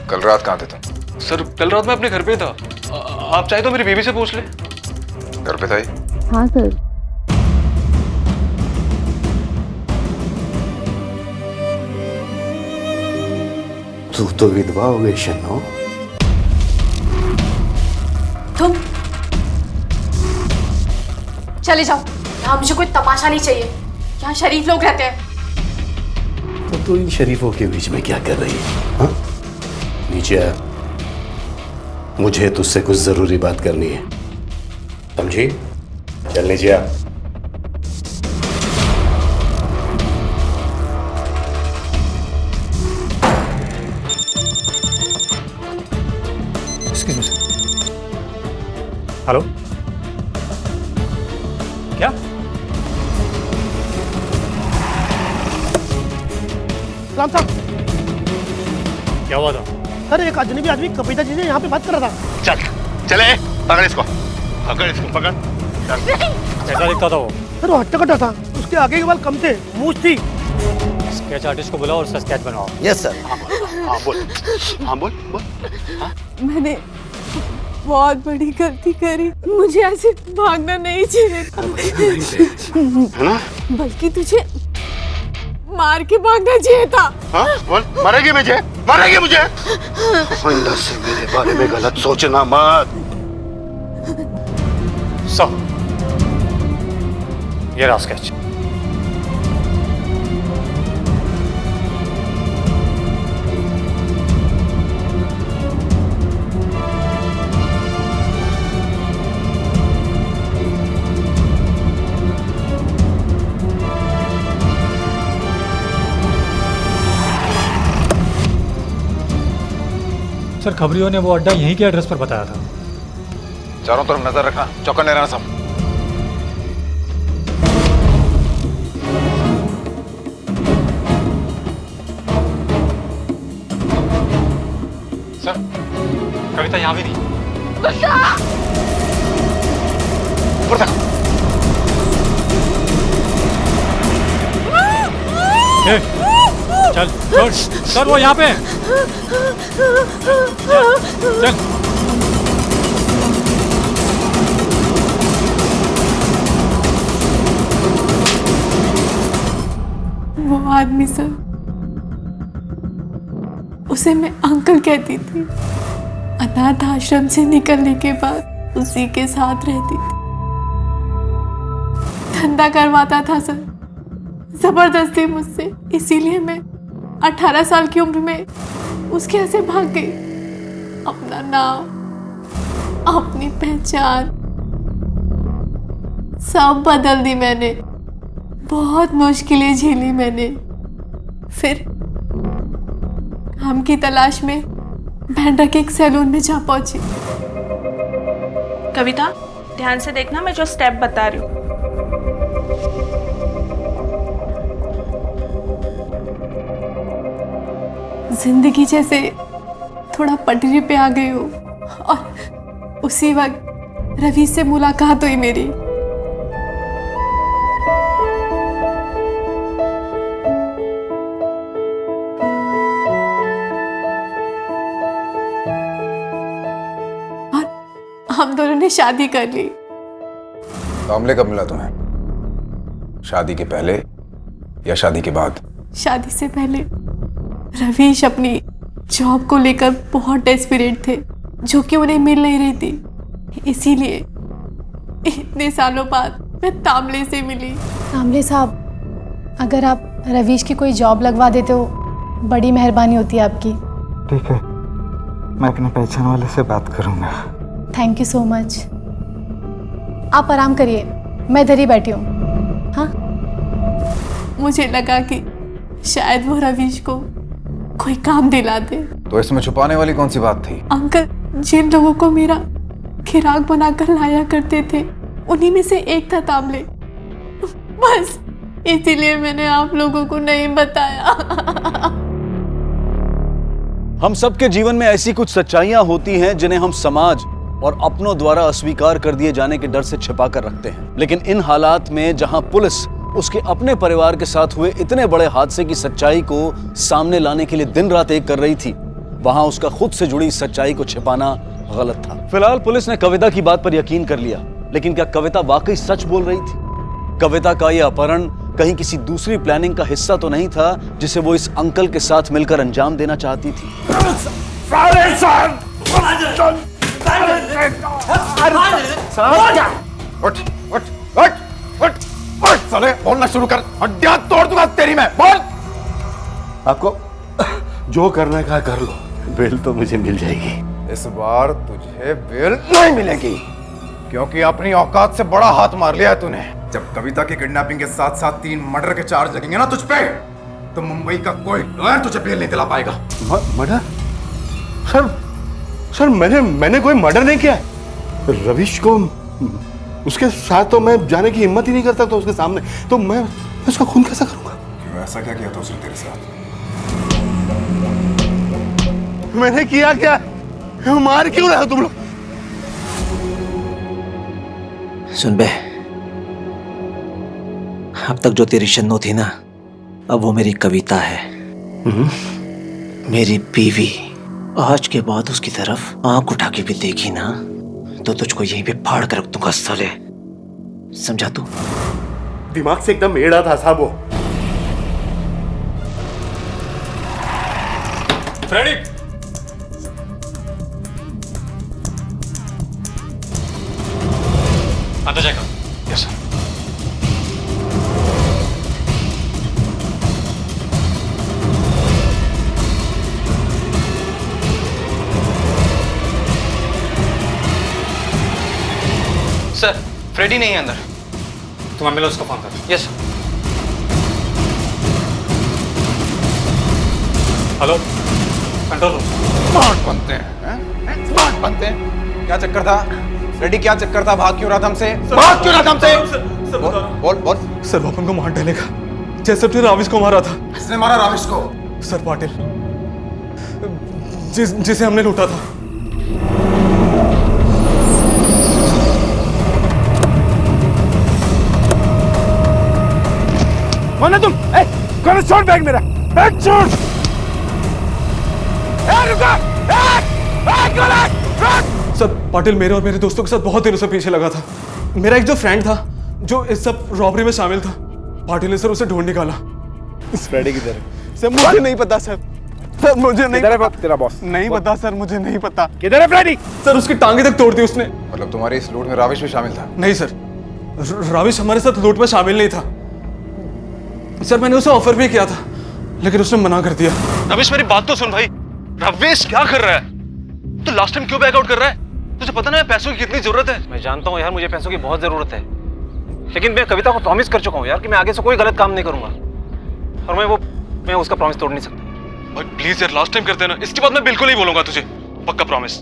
कल रात कहाँ थे तुम? सर कल रात मैं अपने घर पे था। आप चाहे तो मेरी बीवी से पूछ ले। घर पे था ही? हाँ सर। तू तो विधवा हो गई शन्नो। तुम चले जाओ, यहाँ मुझे कोई तमाशा नहीं चाहिए। यहाँ शरीफ लोग रहते हैं। तो तू इन शरीफों के बीच में क्या कर रही है? हाँ? नीचे आ, मुझे तुझसे कुछ जरूरी बात करनी है, समझी? चल नीचे आ। हेलो, क्या? सलाम साहब। क्या हुआ था? सर एक अजनबी आदमी कविता जी से यहाँ पे बात कर रहा था। चल चले, पकड़ इसको, पकड़ इसको, पकड़। कैसा दिखता था वो? सर वो हट्टा कट्टा था, उसके आगे के बाल कम थे, मूछ थी। स्केच आर्टिस्ट को बुलाओ और उसका स्केच बनवाओ। Yes sir. हाँ बोल, हाँ बोल, बोल। हाँ? मैंने बहुत बड़ी गलती करी, मुझे ऐसे भागना नहीं चाहिए था। है ना? बल्कि तुझे मार के भागना चाहिए था। हाँ? बोल, मारेगी मुझे, मारेगी मुझे। आइंदा से मेरे बारे में गलत सोचना मत। ये रहा स्केच। सर खबरियों ने वो अड्डा यहीं के एड्रेस पर बताया था। चारों तरफ नजर रखना, चौकन्ने रहना सब। सर कविता यहाँ भी नहीं। ऊपर तक। चल छोड़ छोड़ वो यहाँ पे चल। वो आदमी सर, उसे मैं अंकल कहती थी। अनाथ आश्रम से निकलने के बाद उसी के साथ रहती थी। धंधा करवाता था सर जबरदस्ती मुझसे, इसीलिए मैं 18 साल की उम्र में उसके यहाँ से भाग गई। अपना नाम, अपनी पहचान सब बदल दी मैंने। बहुत मुश्किलें झेली मैंने। फिर काम की तलाश में बैंड्रा के एक सैलून में जा पहुंची। कविता, ध्यान से देखना, मैं जो स्टेप बता रही हूँ। जिंदगी जैसे थोड़ा पटरी पे आ गई हूँ और उसी वक्त रवि से मुलाकात हुई मेरी। हम दोनों ने शादी कर ली। कामले कब मिला तुम्हें? शादी के पहले या शादी के बाद? शादी से पहले। रवीश अपनी जॉब को लेकर बहुत डेस्परेट थे, जो कि उन्हें मिल नहीं रही थी। इसीलिए इतने सालों बाद मैं तामले से मिली। तामले साहब, अगर आप रवीश की कोई जॉब लगवा देते हो, बड़ी मेहरबानी होती है आपकी। ठीक है, मैं अपने पहचान वाले से बात करूंगा। Thank you so much. आप आराम करिए, मैं इधर ही बैठी हूँ। हाँ, मुझे लगा कि शायद वो रवीश को कोई काम दिला दे। तो इसमें छुपाने वाली कौन सी बात थी? अंकल जिन लोगों को मेरा खिराक बनाकर लाया करते थे, उन्हीं में से एक था तामले। बस इसीलिए मैंने आप लोगों को नहीं बताया। हम सबके जीवन में ऐसी कुछ सच्चाइयां होती हैं जिन्हें हम समाज और अपनों द्वारा अस्वीकार कर दिए जाने के डर से छिपा कर रखते हैं। लेकिन इन हालात में जहां पुलिस उसके अपने परिवार के साथ हुए इतने बड़े हादसे की सच्चाई को सामने लाने के लिए दिन रात एक कर रही थी, वहां उसका खुद से जुड़ी सच्चाई को छिपाना गलत था। फिलहाल पुलिस ने कविता की बात पर यकीन कर लिया, लेकिन क्या कविता वाकई सच बोल रही थी? कविता का यह अपहरण कहीं किसी दूसरी प्लानिंग का हिस्सा तो नहीं था जिसे वो इस अंकल के साथ मिलकर अंजाम देना चाहती थी? उठ उठ उठ उठ उठ साले, बोलना शुरू कर, हड्डियां तोड़ दूंगा तेरी मैं। बोल। आपको जो करना है कर लो, बेल तो मुझे मिल जाएगी। इस बार तुझे बेल नहीं मिलेगी, क्योंकि अपनी औकात से बड़ा हाथ मार लिया है तूने। जब कविता की किडनैपिंग के साथ साथ 3 मर्डर के चार्ज लगेंगे ना तुझ पे, तो मुंबई का कोई लॉयर तुझे बेल नहीं दिला पाएगा। मर्डर? सर मैंने कोई मर्डर नहीं किया है। रवीश को उसके साथ तो मैं जाने की हिम्मत ही नहीं करता, तो उसके सामने तो मैं उसका खून कैसा करूंगा? क्यों, ऐसा क्या किया था उसने तेरे साथ? मैंने किया क्या? मार क्यों रहे हो तुम लोग? सुन बे, अब तक जो तेरी शन्नो थी ना, अब वो मेरी कविता है। मेरी बीवी। आज के बाद उसकी तरफ आंख उठा के भी देखी ना, तो तुझको यहीं पे फाड़ कर रख दूंगा साले। समझा तू? दिमाग से एकदम एड़ा था साहब वो। फ्रेडी, अंदर जाएगा। Yes sir. सर, फ्रेडी नहीं है अंदर। तुम एम्बुलेंस को फोन कर। Yes sir. Hello, control room. Smart बनते हैं, स्मार्ट बनते हैं। क्या चक्कर था फ्रेडी? क्या चक्कर था? भाग क्यों रहा था हमसे? भाग क्यों रहा था हमसे? बोल बोल। सर, वो अपन को मार डालेगा, जैसे उसने राविश को मारा था। किसने मारा राविश को? सर, पाटिल, जिसे हमने लूटा था। कौन है तुम? कौन रविश छोड़ बैग मेरा, बैग छोड़। रुका, सर पाटिल मेरे और मेरे दोस्तों के साथ बहुत दिनों से पीछे लगा था। मेरा एक जो फ्रेंड था जो इस सब रॉबरी में शामिल था, पाटिल ने सर उसे ढूंढ निकाला। इस फ्रेडी की तरह। सर मुझे नहीं पता सर, सर मुझे नहीं पता। तेरा बॉस नहीं पता सर, मुझे नहीं पता। किधर है फ्रेडी? सर उसकी टांगे तक तोड़ दी उसने। मतलब तुम्हारी इस लूट में राविश भी शामिल था? नहीं सर, राविश हमारे साथ लूट में शामिल नहीं था सर। मैंने उसे ऑफर भी किया था लेकिन उसने मना कर दिया। रविश मेरी बात तो सुन भाई। रविश क्या कर रहा है? तो लास्ट टाइम क्यों बैकआउट कर रहा है? तुझे पता ना पैसों की कितनी जरूरत है। मैं जानता हूँ यार, मुझे पैसों की बहुत जरूरत है, लेकिन मैं कविता को प्रॉमिस कर चुका हूँ यार कि मैं आगे से कोई गलत काम नहीं करूंगा, और मैं उसका प्रॉमिस तोड़ नहीं सकता। भाई प्लीज यार लास्ट टाइम कर देना, इसके बाद मैं बिल्कुल नहीं बोलूंगा तुझे, पक्का प्रॉमिस।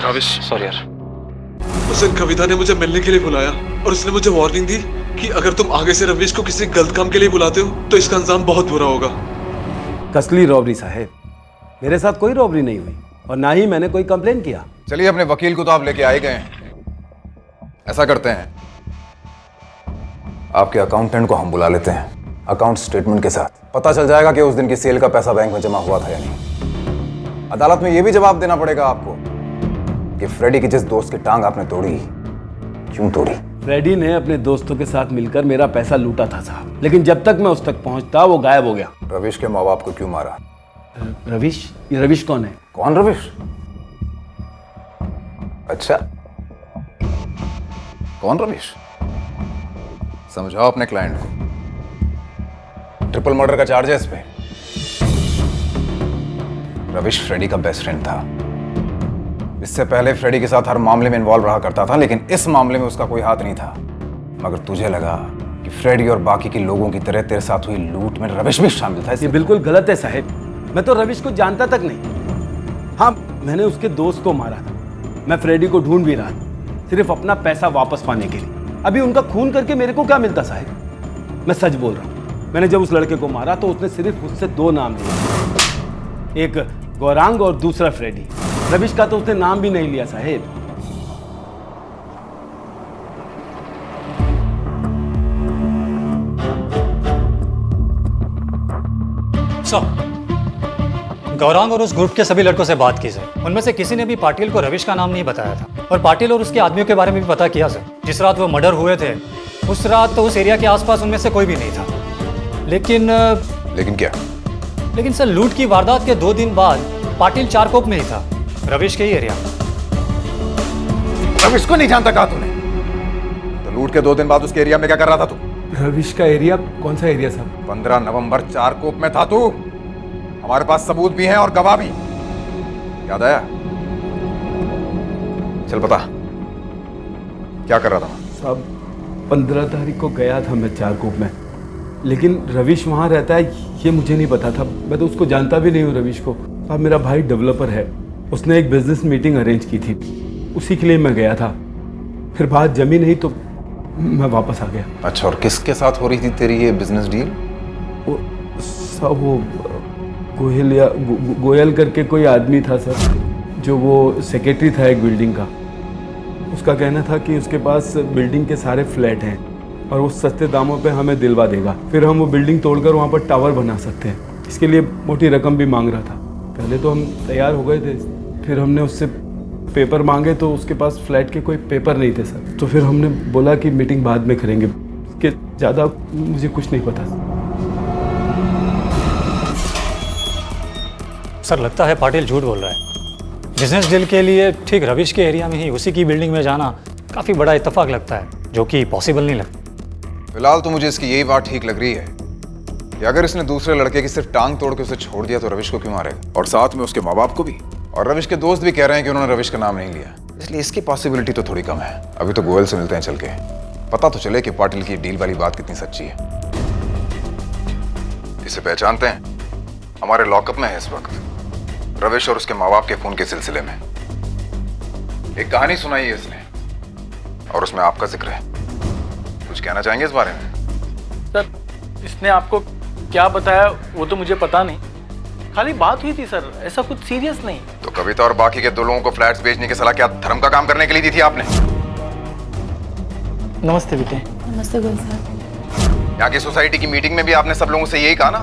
रविश सॉरी यार। उस दिन कविता ने मुझे मिलने के लिए बुलाया और उसने मुझे वार्निंग दी कि अगर तुम आगे से रविश को किसी गलत काम के लिए बुलाते हो तो इसका अंजाम बहुत बुरा होगा। कसली रॉबरी साहब, मेरे साथ कोई रॉबरी नहीं हुई और ना ही मैंने कोई कंप्लेन किया। चलिए अपने वकील को तो आप लेके आए गए हैं, ऐसा करते हैं आपके अकाउंटेंट को हम बुला लेते हैं, अकाउंट स्टेटमेंट के साथ पता चल जाएगा कि उस दिन की सेल का पैसा बैंक में जमा हुआ था या नहीं। अदालत में यह भी जवाब देना पड़ेगा आपको कि फ्रेडी के जिस दोस्त की टांग आपने तोड़ी, क्यों तोड़ी। फ्रेडी ने अपने दोस्तों के साथ मिलकर मेरा पैसा लूटा था साहब, लेकिन जब तक मैं उस तक पहुंचता वो गायब हो गया। रविश के माँ बाप को क्यों मारा? रविश? ये रविश कौन है? कौन रविश? अच्छा, कौन रविश? समझाओ अपने क्लाइंट को। ट्रिपल मर्डर का चार्ज है इस पे। रविश फ्रेडी का बेस्ट फ्रेंड था, इससे पहले फ्रेडी के साथ हर मामले में इन्वॉल्व रहा करता था, लेकिन इस मामले में उसका कोई हाथ नहीं था। मगर तुझे लगा कि फ्रेडी और बाकी के लोगों की तरह तेरे साथ हुई लूट में रविश भी शामिल था। ये बिल्कुल गलत है साहब, मैं तो रविश को जानता तक नहीं। हाँ, मैंने उसके दोस्त को मारा था, मैं फ्रेडी को ढूंढ भी रहा था, सिर्फ अपना पैसा वापस पाने के लिए। अभी उनका खून करके मेरे को क्या मिलता साहब? मैं सच बोल रहा हूँ, मैंने जब उस लड़के को मारा तो उसने सिर्फ मुझसे 2 नाम लिए, एक गौरांग और दूसरा फ्रेडी। रविश का तो उसने नाम भी नहीं लिया साहब। गौरांग और उस ग्रुप के सभी लड़कों से बात की सर, उनमें से किसी ने भी पाटिल को रविश का नाम नहीं बताया था, और पाटिल और उसके आदमियों के बारे में भी पता किया सर। जिस रात वो मर्डर हुए थे उस रात तो उस एरिया के आसपास उनमें से कोई भी नहीं था। लेकिन क्या? लेकिन सर लूट की वारदात के 2 दिन बाद पाटिल चारकोप में ही था, रविश के ही एरिया में। रविश को नहीं जानता कहा तूने? तो लूट के 2 दिन बाद उसके एरिया में क्या कर रहा था तू? रविश का एरिया? कौन सा एरिया साहब? 15 नवंबर चारकोप में था तू। हमारे पास सबूत भी हैं और गवाह भी। याद आया? चल बता, क्या कर रहा था? साहब 15 तारीख को गया था मैं चारकोप में, लेकिन रविश वहाँ रहता है ये मुझे नहीं पता था। मैं तो उसको जानता भी नहीं हूँ रविश को। साहब मेरा भाई डेवलपर है, उसने एक बिजनेस मीटिंग अरेंज की थी, उसी के लिए मैं गया था। फिर बात जमी नहीं तो मैं वापस आ गया। अच्छा, और किसके साथ हो रही थी तेरी ये बिजनेस डील? वो गोयल या गोयल करके कोई आदमी था सर, जो वो सेक्रेटरी था एक बिल्डिंग का। उसका कहना था कि उसके पास बिल्डिंग के सारे फ्लैट हैं और वो सस्ते दामों पे हमें दिलवा देगा, फिर हम वो बिल्डिंग तोड़कर वहाँ पर टावर बना सकते हैं। इसके लिए मोटी रकम भी मांग रहा था। पहले तो हम तैयार हो गए थे, फिर हमने उससे पेपर मांगे तो उसके पास फ्लैट के कोई पेपर नहीं थे सर। तो फिर हमने बोला कि मीटिंग बाद में करेंगे, कि ज़्यादा मुझे कुछ नहीं पता। सर लगता है पाटिल झूठ बोल रहा है। बिजनेस डील के लिए ठीक रविश के एरिया में ही उसी की बिल्डिंग में जाना काफ़ी बड़ा इत्तेफाक लगता है, जो कि पॉसिबल नहीं लगता। फिलहाल तो मुझे इसकी यही बात ठीक लग रही है कि अगर इसने दूसरे लड़के की सिर्फ टांग तोड़ के उसे छोड़ दिया तो रविश को क्यों मारेगा, और साथ में उसके माँ बाप को भी। और रविश के दोस्त भी कह रहे हैं कि उन्होंने रविश का नाम नहीं लिया, इसलिए इसकी पॉसिबिलिटी तो थोड़ी कम है। अभी तो गोयल से मिलते हैं चल के, पता तो चले कि पाटिल की डील वाली बात कितनी सच्ची है। इसे पहचानते हैं, हमारे लॉकअप में है इस वक्त, रविश और उसके माँ बाप के खून के सिलसिले में। एक कहानी सुनाई है इसने और उसमें आपका जिक्र है। कुछ कहना चाहेंगे इस बारे में? सर इसने आपको क्या बताया वो तो मुझे पता नहीं, खाली बात हुई थी सर, ऐसा कुछ सीरियस नहीं। तो कविता और बाकी के 2 लोगों को फ्लैट्स बेचने की सलाह क्या धर्म का काम करने के लिए दी थी आपने? नमस्ते बेटे। नमस्ते गोयल साहब। यहाँ की सोसाइटी की मीटिंग में भी आपने सब लोगों से यही कहा ना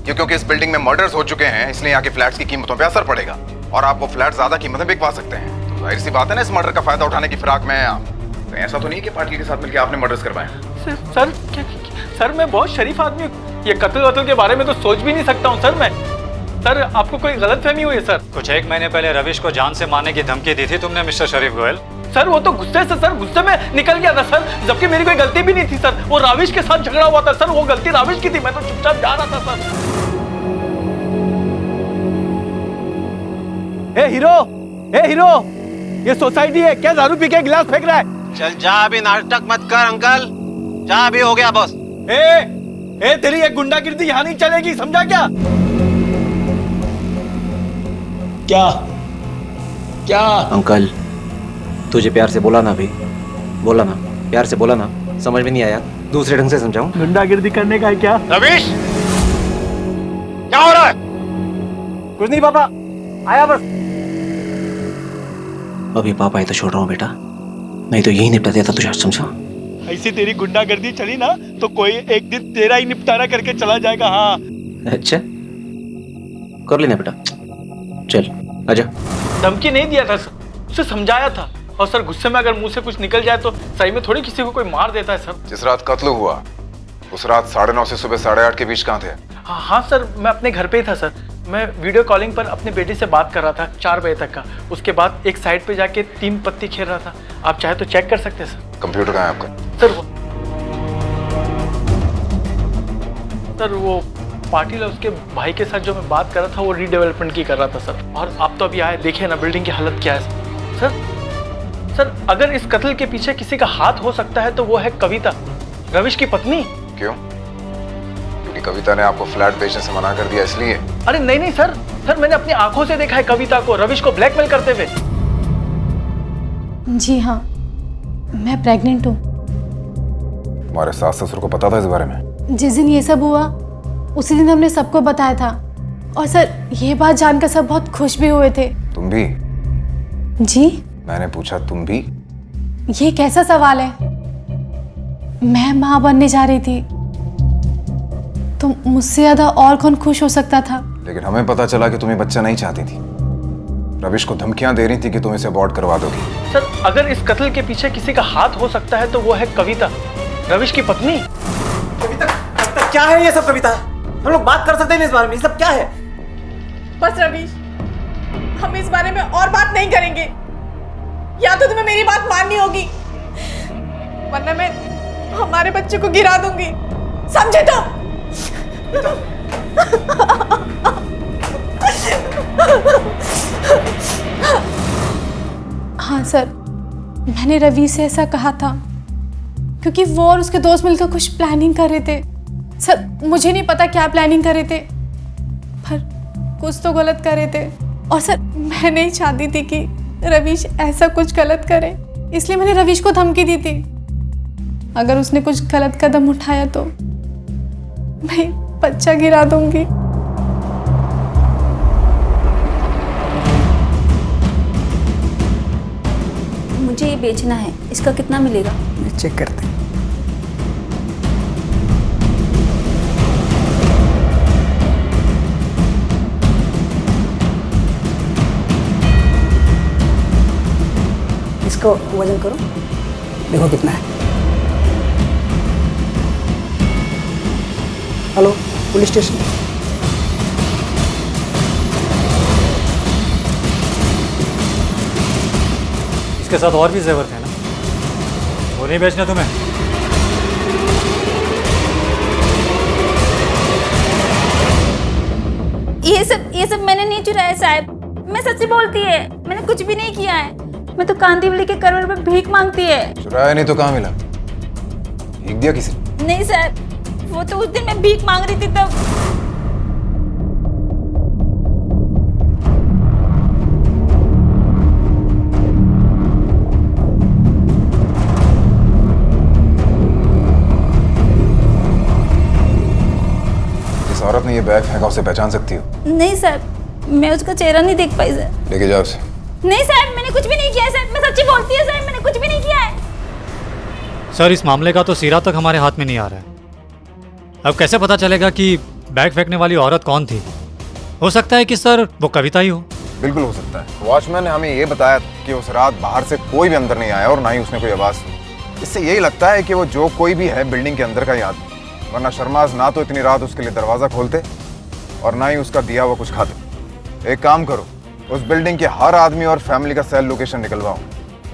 कि क्योंकि इस बिल्डिंग में मर्डर्स हो चुके हैं इसलिए यहाँ के फ्लैट्स की कीमतों पे असर पड़ेगा और आप वो फ्लैट ज्यादा कीमत में बिकवा सकते हैं। तो जाहिर सी बात है ना, इस मर्डर का फायदा उठाने की फिराक में आप कहीं ऐसा तो नहीं कि पार्टी के साथ मिलकर आपने मर्डर्स करवाए? सर मैं बहुत शरीफ आदमी हूँ, ये कत्ल वत्ल के बारे में तो सोच भी नहीं सकता हूँ सर मैं। सर आपको कोई गलतफहमी हुई है सर? कुछ 1 महीने पहले रविश को जान से मारने की धमकी दी थी तुमने मिस्टर शरीफ गोयल। सर वो तो गुस्से से सर, गुस्से में निकल गया था सर, जबकि मेरी कोई गलती भी नहीं थी सर। वो राविश के साथ झगड़ा हुआ था सर, वो गलती राविश की थी, मैं तो चुपचाप जा रहा था सर। ए हीरो, ये सोसाइटी है क्या? दारू पी के गिलास फेंक रहा है? चल जा, अभी नाटक मत कर अंकल, जा अभी हो गया बस। ए तेरी एक गुंडागिर्दी यहाँ नहीं चलेगी, समझा क्या? क्या अंकल तुझे प्यार से बोला ना भाई, बोला ना, प्यार से बोला ना, समझ में नहीं आया, दूसरे ढंग से समझाऊं? गुंडागिर्दी करने का है क्या? रविश क्या हो रहा है? कुछ नहीं पापा, आया बस। अभी पापा है तो छोड़ रहा हूँ बेटा, नहीं तो यही निपटा देता तुझे, समझा? ऐसी तेरी गुंडागर्दी चली ना तो कोई एक दिन तेरा ही निपटारा करके चला जाएगा। हाँ अच्छा कर लेना बेटा, चल आजा। धमकी नहीं दिया था सर, उसे समझाया था। और सर गुस्से में अगर मुंह से कुछ निकल जाए तो सही में थोड़ी किसी को कोई मार देता है सर। जिस रात कत्ल हुआ उस रात 9:30 से सुबह 8:30 के बीच कहाँ थे? हाँ सर, मैं अपने घर पे ही था सर। मैं वीडियो कॉलिंग पर अपने बेटे से बात कर रहा था 4 बजे तक का। उसके बाद एक साइड पे जाके 3 पत्ती खेल रहा था। आप चाहे तो चेक कर सकते हैं सर। कंप्यूटर कहाँ है आपका? सर वो पाटिल उसके भाई के साथ जो मैं बात कर रहा था वो रीडेवलपमेंट की कर रहा था सर। और आप तो अभी आए, देखिए ना बिल्डिंग की हालत क्या है सर। अगर इस कत्ल के पीछे किसी का हाथ हो सकता है तो वो है कविता, रविश की पत्नी। क्यों? क्योंकि कविता ने आपको फ्लैट बेचने से मना कर दिया इसलिए? अरे नहीं सर, मैंने अपनी आंखों से देखा है कविता को रविश को ब्लैकमेल करते हुए। जी हाँ, मैं प्रेग्नेंट हूँ। तुम्हारे सास ससुर को पता था इस बारे में? जिस दिन ये सब हुआ उसी दिन हमने सबको बताया था। और सर ये बात जानकर सब बहुत खुश भी हुए थे। तुम भी? जी? मैंने पूछा तुम भी? ये कैसा सवाल है? मैं माँ बनने जा रही थी तो मुझसे ज्यादा और कौन खुश हो सकता था? लेकिन हमें पता चला कि तुम्हें बच्चा नहीं चाहती थी। रविश को धमकियां दे रही थी कि तुम इसे अबॉर्ट करवा दोगी। सर अगर इस कत्ल के पीछे किसी का हाथ हो सकता है तो वो है कविता, रविश की पत्नी। कविता क्या है ये सब? कविता हम लोग बात कर सकते हैं इस बारे में, ये सब क्या है? बस रविश, हम इस बारे में और बात नहीं करेंगे। या तो तुम्हें मेरी बात माननी होगी वरना मैं हमारे बच्चे को गिरा दूंगी, समझे तुम? हाँ सर, मैंने रवि से ऐसा कहा था क्योंकि वो और उसके दोस्त मिलकर कुछ प्लानिंग कर रहे थे। सर मुझे नहीं पता क्या प्लानिंग कर रहे थे, पर कुछ तो गलत कर रहे थे। और सर मैं नहीं चाहती थी कि रविश ऐसा कुछ गलत करे, इसलिए मैंने रविश को धमकी दी थी अगर उसने कुछ गलत कदम उठाया तो मैं बच्चा गिरा दूंगी। मुझे ये बेचना है, इसका कितना मिलेगा? चेक करते हैं। इसको वजन करो, देखो कितना है। Hello police station. इसके साथ और भी जेवर थे ना, वो नहीं बेचना तुम्हें? ये सब मैंने नहीं चुराया साहब, मैं सच्ची बोलती है, मैंने कुछ भी नहीं किया है। मैं तो कांदीवली के करोड़ में भीख मांगती है। चुराया नहीं तो कहाँ मिला? भीख दिया किसी? नहीं साहब, वो तो उस दिन मैं भीख मांग रही थी तब। जिस औरत ने ये बैग फेंका उसे पहचान सकती हो? नहीं सर, मैं उसका चेहरा नहीं देख पाई सर। लेके जाओ उसे। नहीं साहब, मैंने कुछ भी नहीं किया है सर, मैं सच्ची बोलती हूँ सर, मैंने कुछ भी नहीं किया है। सर इस मामले का तो सिरा तक हमारे हाथ में नहीं आ रहा है। अब कैसे पता चलेगा कि बैग फेंकने वाली औरत कौन थी? हो सकता है कि सर वो कविता ही हो। बिल्कुल हो सकता है। वॉचमैन ने हमें ये बताया कि उस रात बाहर से कोई भी अंदर नहीं आया और ना ही उसने कोई आवाज सुनी। इससे यही लगता है कि वो जो कोई भी है बिल्डिंग के अंदर का ही आदमी, वरना शर्माज ना तो इतनी रात उसके लिए दरवाजा खोलते और ना ही उसका दिया हुआ कुछ खाते। एक काम करो, उस बिल्डिंग के हर आदमी और फैमिली का सेल लोकेशन निकलवाओ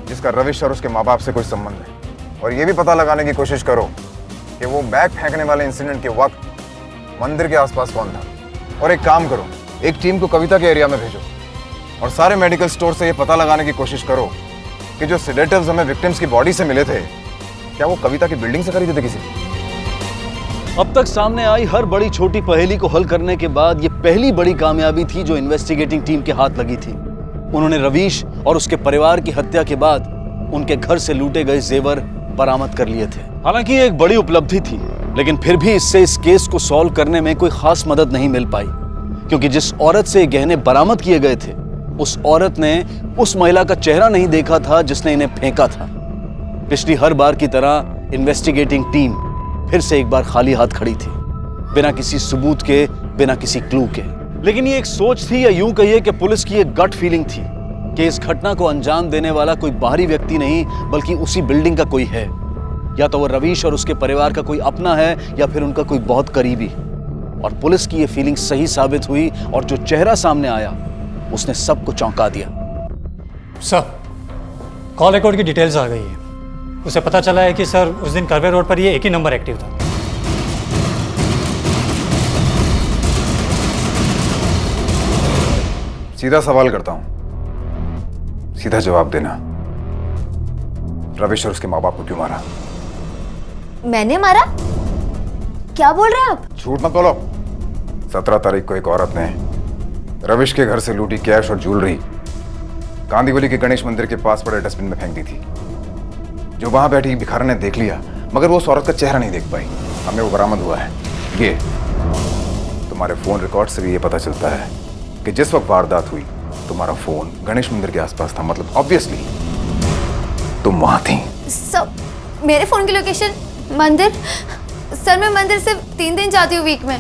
जिसका रविश और उसके माँ बाप से कोई संबंध है, और ये भी पता लगाने की कोशिश करो कि वो बैग फेंकने वाले इंसिडेंट के वक्त मंदिर के आसपास कौन था। और एक काम करो, एक टीम को कविता के एरिया में भेजो और सारे मेडिकल स्टोर से ये पता लगाने की कोशिश करो कि जो सेडेटिव्स हमें विक्टिम्स की बॉडी से मिले थे, क्या वो कविता की बिल्डिंग से खरीदे थे किसी। अब तक सामने आई हर बड़ी छोटी पहेली को हल करने के बाद ये पहली बड़ी कामयाबी थी जो इन्वेस्टिगेटिंग टीम के हाथ लगी थी। उन्होंने रवीश और उसके परिवार की हत्या के बाद उनके घर से लूटे गए जेवर बरामद कर लिए थे। हालांकि ये एक बड़ी उपलब्धि थी, लेकिन फिर भी इससे इस केस को सॉल्व करने में कोई खास मदद नहीं मिल पाई, क्योंकि जिस औरत से गहने बरामद किए गए थे उस औरत ने उस महिला का चेहरा नहीं देखा था जिसने इन्हें फेंका था। पिछली हर बार की तरह इन्वेस्टिगेटिंग टीम फिर से एक बार खाली हाथ खड़ी थी, बिना किसी सबूत के, बिना किसी क्लू के। लेकिन ये एक सोच थी, या यूं कहिए कि पुलिस की एक गट फीलिंग थी कि इस घटना को अंजाम देने वाला कोई बाहरी व्यक्ति नहीं बल्कि उसी बिल्डिंग का कोई है। या तो वो रवीश और उसके परिवार का कोई अपना है या फिर उनका कोई बहुत करीबी। और पुलिस की ये फीलिंग सही साबित हुई और जो चेहरा सामने आया उसने सबको चौंका दिया। सर, कॉल रिकॉर्ड की डिटेल्स आ गई है। उसे पता चला है कि सर उस दिन कर्वे रोड पर ये एक ही नंबर एक्टिव था। सीधा सवाल करता हूं, सीधा जवाब देना। रविश और उसके माँ बाप को क्यों मारा? मैंने मारा? क्या बोल रहे हैं आप? झूठ मत बोलो। 17 तारीख को एक औरत ने रविश के घर से लूटी कैश और ज्वेलरी कांदीवली के गणेश मंदिर के पास पड़े डस्टबिन में फेंक दी थी। जो वहां बैठी भिखारन ने देख लिया, मगर वो उस औरत का चेहरा नहीं देख पाई। हमें वो बरामद हुआ है। ये तुम्हारे फोन रिकॉर्ड से भी ये पता चलता है कि जिस वक्त वारदात हुई तुम्हारा फोन गणेश मंदिर के आसपास था, मतलब ऑब्वियसली तुम वहां थी। सब मेरे फोन की लोकेशन मंदिर? सर मैं मंदिर से 3 दिन जाती हूँ वीक में।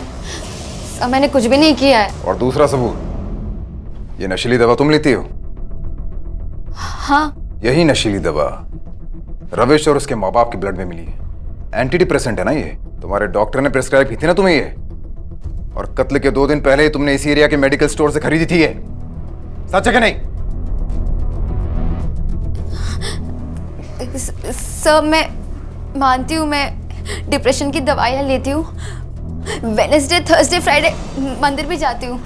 सर मैंने कुछ भी नहीं किया है। और दूसरा सबूत, ये नशीली दवा तुम लेती हो? हाँ। यही नशीली दवा रविश और उसके माँ बाप के ब्लड में मिली है। एंटी डिप्रेसेंट है ना ये। तुम्हारे डॉक्टर ने प्रिस्क्राइब की थी ना तुम्हें ये, और कत्ल के 2 दिन पहले तुमने इसी एरिया के मेडिकल स्टोर से खरीदी थी ये। सच है कि नहीं? सर मैं मानती हूँ, मैं डिप्रेशन की दवाइयाँ लेती हूँ, वेडनेसडे थर्सडे फ्राइडे मंदिर भी जाती हूँ,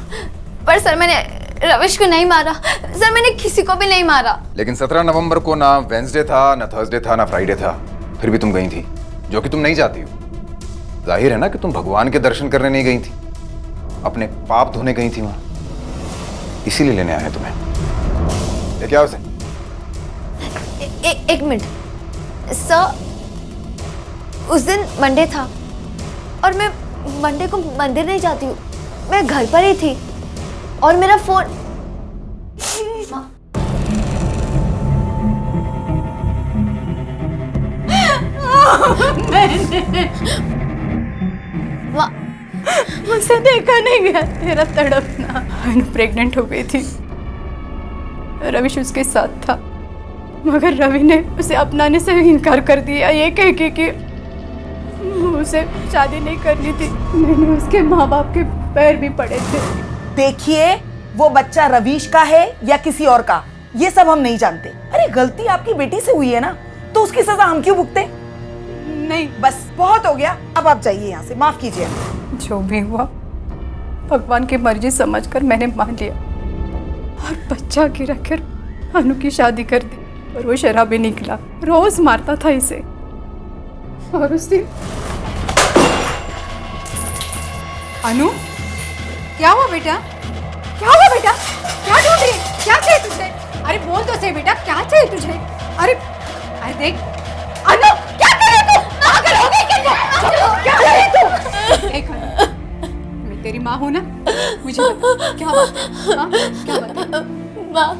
पर सर मैंने रविश को नहीं मारा। सर मैंने किसी को भी नहीं मारा। लेकिन 17 नवंबर को ना वेंसडे था, ना थर्सडे था, ना फ्राइडे था, फिर भी तुम गई थी, जो कि तुम नहीं जाती हो। जाहिर है ना कि तुम भगवान के दर्शन करने नहीं गई थी, अपने पाप धोने गई थी वहां। इसीलिए लेने आए तुम्हें। ये क्या उसे? एक मिनट सर, उस दिन मंडे था और मैं मंडे को मंदिर नहीं जाती हूँ, मैं घर पर ही थी और मेरा फोन। मुझसे देखा नहीं गया तेरा तड़पना। अनु प्रेग्नेंट हो गई थी, रविश उसके साथ था, मगर रवि ने उसे अपनाने से इनकार कर दिया, ये कह के कि उसे शादी नहीं करनी थी। मैंने उसके माँ बाप के पैर भी पड़े थे। देखिए, वो बच्चा रवीश का है या किसी और का, ये सब हम नहीं जानते। अरे गलती आपकी बेटी से हुई है ना, तो उसकी सजा हम क्यों भुगते? नहीं, बस बहुत हो गया, अब आप जाइए यहाँ से, माफ कीजिए। जो भी हुआ भगवान की मर्जी समझकर मैंने मान लिया और बच्चा गिरा कर अनु की शादी कर दी। और वो शराबी निकला, रोज मारता था इसे। और उस दिन अनु, क्या हुआ बेटा? क्या हुआ बेटा? क्या ढूंढ रही? क्या चाहिए तुझे? अरे बोल तो सही बेटा, क्या चाहिए तुझे? अरे अरे देख अनु, क्या कर रही तू? पागल हो गई क्या तू? क्या कर रही तू? देख अनु, मैं तेरी माँ हूँ ना, मुझे बता क्या बात है? हाँ, क्या बात है? माँ,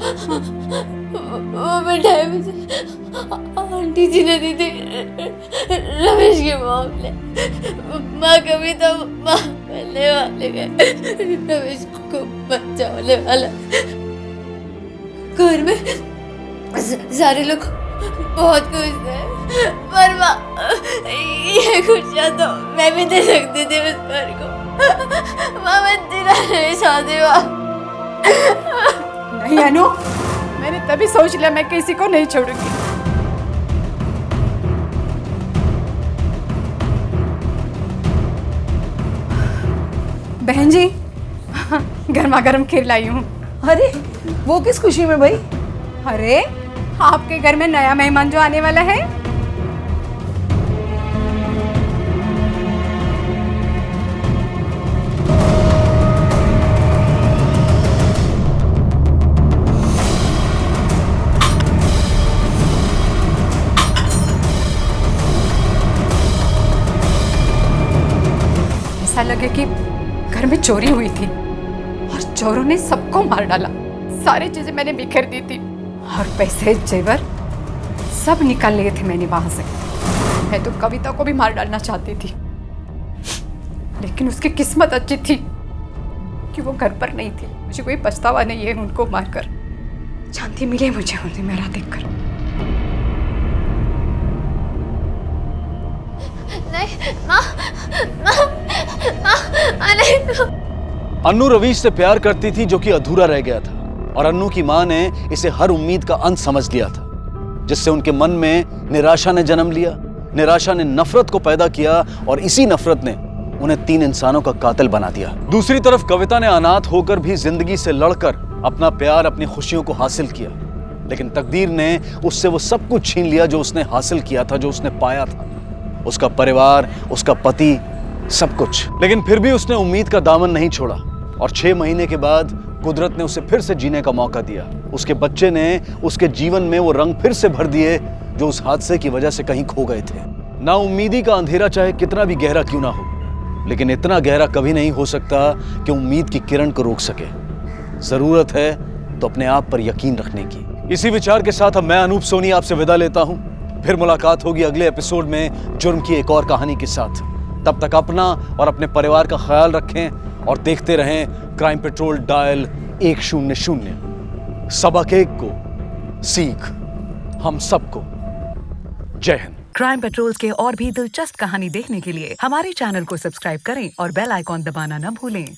वो मिठाई मुझे आंटी किसी ने दी थी रमेश के मामले। माँ कभी तो माँ मिलने वाले गए, रमेश को बच्चा होने वाला। घर में सारे लोग बहुत खुश थे, पर माँ ये खुशियाँ तो मैं भी दे सकती थी उस घर को। माँ मैं तेरा नहीं चाहती माँ। नहीं अनु, मैंने तभी सोच लिया मैं किसी को नहीं छोड़ूंगी। बहन जी, गर्मा गर्म खीर लाई हूँ। अरे वो किस खुशी में भाई? अरे आपके घर में नया मेहमान जो आने वाला है। ऐसा लगे कि घर में चोरी हुई थी और चोरों ने सबको मार डाला। सारी चीजें मैंने बिखेर दी थी और पैसे जेवर सब निकाल लिए थे मैंने वहां से। मैं तो कविता को भी मार डालना चाहती थी, लेकिन उसकी किस्मत अच्छी थी कि वो घर पर नहीं थी। मुझे कोई पछतावा नहीं है उनको मारकर। शांति मिले मुझे उन्हें मेरा देखकर। नहीं माँ, माँ, माँ नहीं। अन्नू रवीश से प्यार करती थी जो कि अधूरा रह गया था, और अन्नू की मां ने इसे हर उम्मीद का अंत समझ लिया था, जिससे उनके मन में निराशा ने जन्म लिया। निराशा ने नफरत को पैदा किया और इसी नफरत ने उन्हें 3 इंसानों का कातिल बना दिया। दूसरी तरफ कविता ने अनाथ होकर भी जिंदगी से लड़कर अपना प्यार, अपनी खुशियों को हासिल किया, लेकिन तकदीर ने उससे वो सब कुछ छीन लिया जो उसने हासिल किया था, जो उसने पाया था। उसका परिवार, उसका पति, सब कुछ। लेकिन फिर भी उसने उम्मीद का दामन नहीं छोड़ा और 6 महीने के बाद कुदरत ने उसे फिर से जीने का मौका दिया। उसके बच्चे ने उसके जीवन में वो रंग फिर से भर दिए जो उस हादसे की वजह से कहीं खो गए थे। नाउम्मीदी का अंधेरा चाहे कितना भी गहरा क्यों ना हो, लेकिन इतना गहरा कभी नहीं हो सकता कि उम्मीद की किरण को रोक सके। जरूरत है तो अपने आप पर यकीन रखने की। इसी विचार के साथ अब मैं अनूप सोनी आपसे विदा लेता हूं। फिर मुलाकात होगी अगले एपिसोड में जुर्म की एक और कहानी के साथ। तब तक अपना और अपने परिवार का ख्याल रखें और देखते रहें क्राइम पेट्रोल डायल 100। सबक एक को सीख हम सबको। जय हिंद। क्राइम पेट्रोल के और भी दिलचस्प कहानी देखने के लिए हमारे चैनल को सब्सक्राइब करें और बेल आइकॉन दबाना न भूलें।